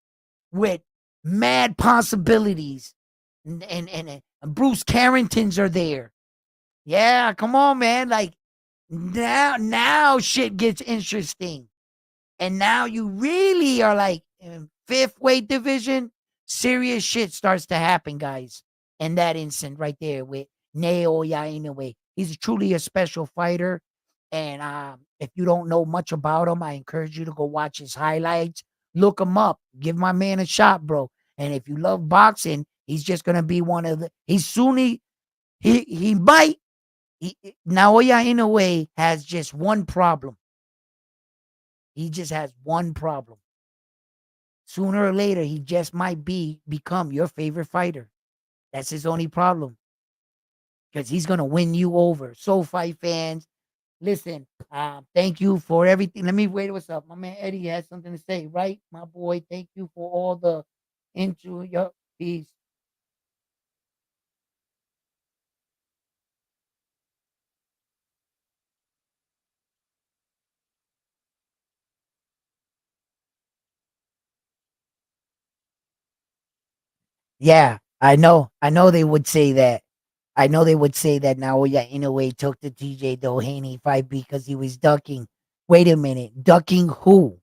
with mad possibilities. And Bruce Carringtons are there. Yeah, come on, man. Like now shit gets interesting. And now you really are like in 5th weight division, serious shit starts to happen, guys. In that instant right there with Naoya Inoue. He's truly a special fighter. And if you don't know much about him, I encourage you to go watch his highlights. Look him up. Give my man a shot, bro. And if you love boxing, he's just gonna be one of the. He's soon he might. Naoya Inoue has just one problem. He just has one problem. Sooner or later, he just might become your favorite fighter. That's his only problem. Because he's gonna win you over. So fight fans, listen, thank you for everything. Let me wait. What's up? My man Eddie has something to say, right? My boy, thank you for all the into your piece. Yeah, I know. I know they would say that. I know they would say that now. Yeah, in a way, took the TJ Haney fight because he was ducking. Wait a minute, ducking who?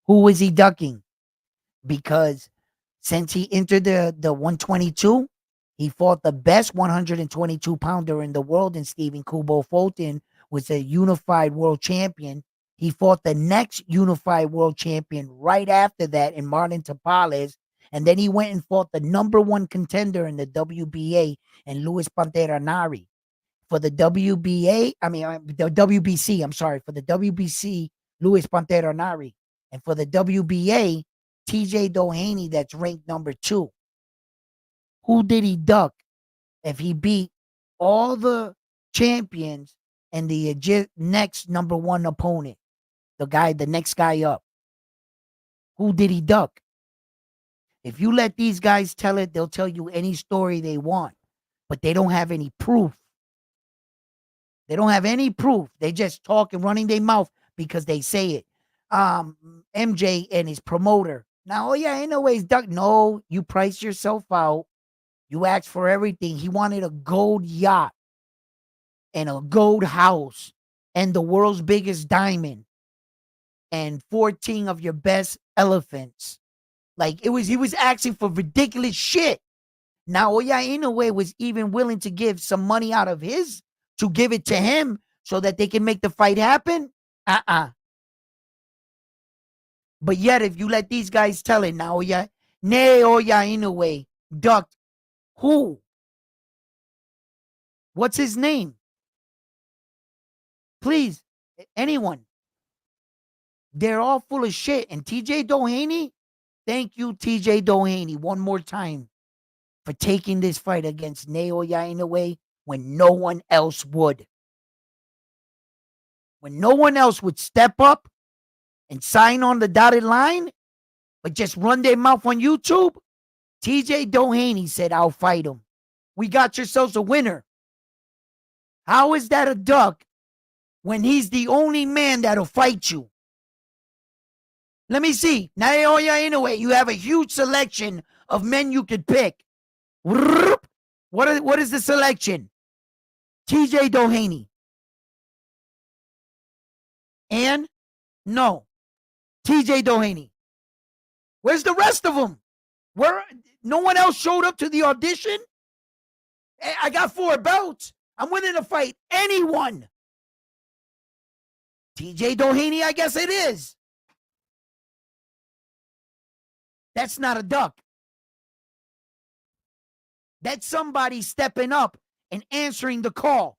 Who was he ducking? Because since he entered the 122, he fought the best 122 pounder in the world, and Stephen Kubo Fulton was a unified world champion. He fought the next unified world champion right after that in Martin Tapales. And then he went and fought the number one contender in the WBA and Luis Pantera Nari. For the WBA, I mean, the WBC, I'm sorry, for the WBC, Luis Pantera Nari. And for the WBA, TJ Doheny, that's ranked number 2. Who did he duck if he beat all the champions and the next number 1 opponent? The next guy up. Who did he duck? If you let these guys tell it, they'll tell you any story they want, but they don't have any proof. They don't have any proof. They just talk and running their mouth because they say it. MJ and his promoter. Now, oh yeah, anyways, Duck. No, you price yourself out. You asked for everything. He wanted a gold yacht and a gold house and the world's biggest diamond and 14 of your best elephants. Like he was asking for ridiculous shit. Now, Oya Inoue was even willing to give some money out of his to give it to him so that they can make the fight happen. But yet, if you let these guys tell it now, Oya Inoue ducked who? What's his name? Please, anyone. They're all full of shit. And TJ Doheny, thank you, TJ Doheny, one more time for taking this fight against Naoya Inoue when no one else would. When no one else would step up and sign on the dotted line, but just run their mouth on YouTube, TJ Doheny said, I'll fight him. We got yourselves a winner. How is that a duck when he's the only man that'll fight you? Let me see. Naoya Inoue, you have a huge selection of men you could pick. What is the selection? TJ Doheny. And no, TJ Doheny. Where's the rest of them? Where no one else showed up to the audition? I got 4 belts. I'm willing to fight anyone. TJ Doheny, I guess it is. That's not a duck. That's somebody stepping up and answering the call.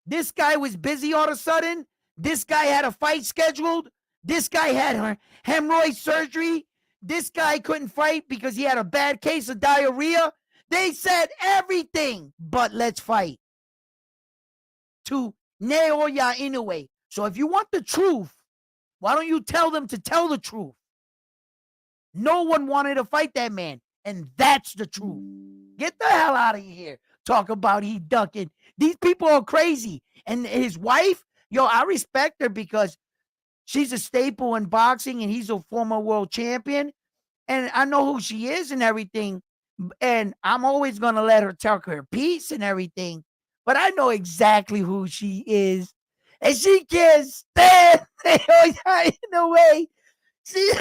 This guy was busy all of a sudden. This guy had a fight scheduled. This guy had hemorrhoid surgery. This guy couldn't fight because he had a bad case of diarrhea. They said everything but let's fight to Naoya Inoue. So if you want the truth, Why don't you tell them to tell the truth? No one wanted to fight that man, and that's the truth. Get the hell out of here. Talk about he ducking. These people are crazy. And his wife, yo, I respect her because she's a staple in boxing and he's a former world champion. And I know who she is and everything. And I'm always going to let her tell her piece and everything. But I know exactly who she is. And she can't stand in a way. She,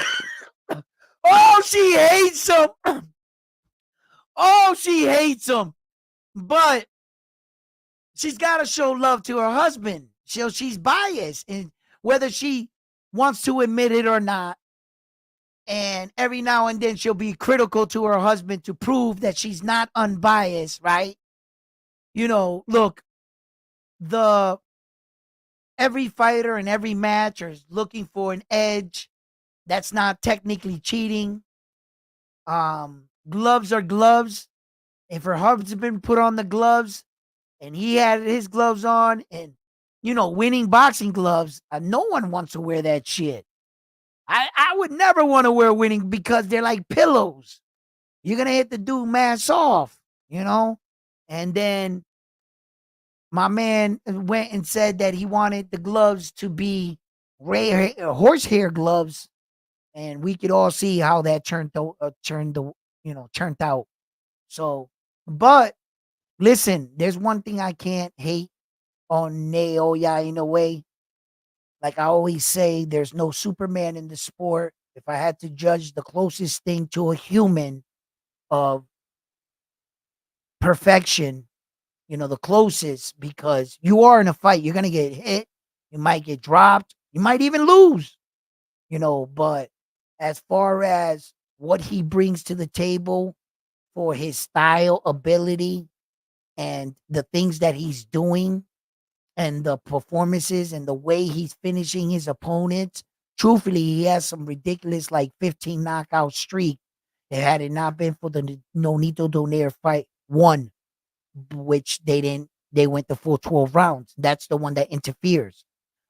oh, she hates him. Oh, she hates him. But she's got to show love to her husband. She's biased. And whether she wants to admit it or not, and every now and then she'll be critical to her husband to prove that she's not unbiased, right? You know, look, the every fighter in every match is looking for an edge. That's not technically cheating. Gloves are gloves. If her husband put on the gloves and he had his gloves on and, you know, winning boxing gloves, no one wants to wear that shit. I would never want to wear winning because they're like pillows. You're going to hit the dude mask off, you know? And then my man went and said that he wanted the gloves to be horsehair gloves. And we could all see how that turned out. So, but listen, there's one thing I can't hate on Naoya Inoue. Like I always say, there's no Superman in the sport. If I had to judge the closest thing to a human of perfection, you know, the closest, because you are in a fight, you're going to get hit, you might get dropped, you might even lose, you know, but as far as what he brings to the table for his style, ability, and the things that he's doing, and the performances and the way he's finishing his opponents. Truthfully, he has some ridiculous like 15 knockout streak. That had it not been for the Nonito Donaire fight one, which they went the full 12 rounds. That's the one that interferes.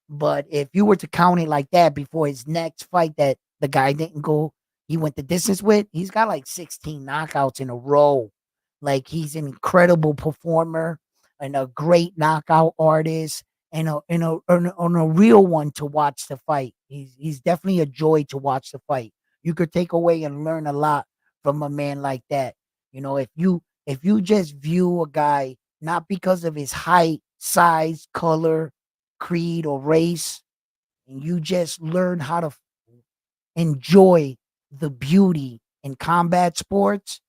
But if you were to count it like that before his next fight that the guy didn't go, he went the distance with, he's got like 16 knockouts in a row. Like he's an incredible performer and a great knockout artist and a real one to watch the fight. He's definitely a joy to watch the fight. You could take away and learn a lot from a man like that. You know, if you just view a guy not because of his height, size, color, creed, or race, and you just learn how to enjoy the beauty in combat sports,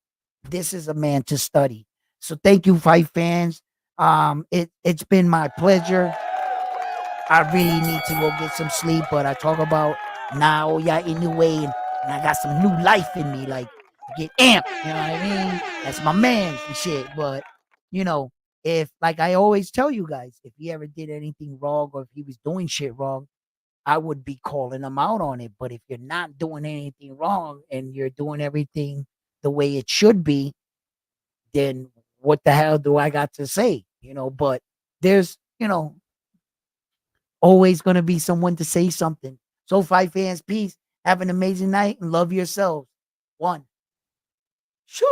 this is a man to study. So thank you, fight fans. It's been my pleasure. I really need to go get some sleep, but I talk about now, yeah, anyway, and I got some new life in me, like get amped, you know what I mean? That's my man and shit. But you know, if like I always tell you guys, if he ever did anything wrong or if he was doing shit wrong, I would be calling him out on it. But if you're not doing anything wrong and you're doing everything the way it should be, then what the hell do I got to say? You know, but there's, always going to be someone to say something. So, fight fans, peace. Have an amazing night and love yourselves. One. Shoo.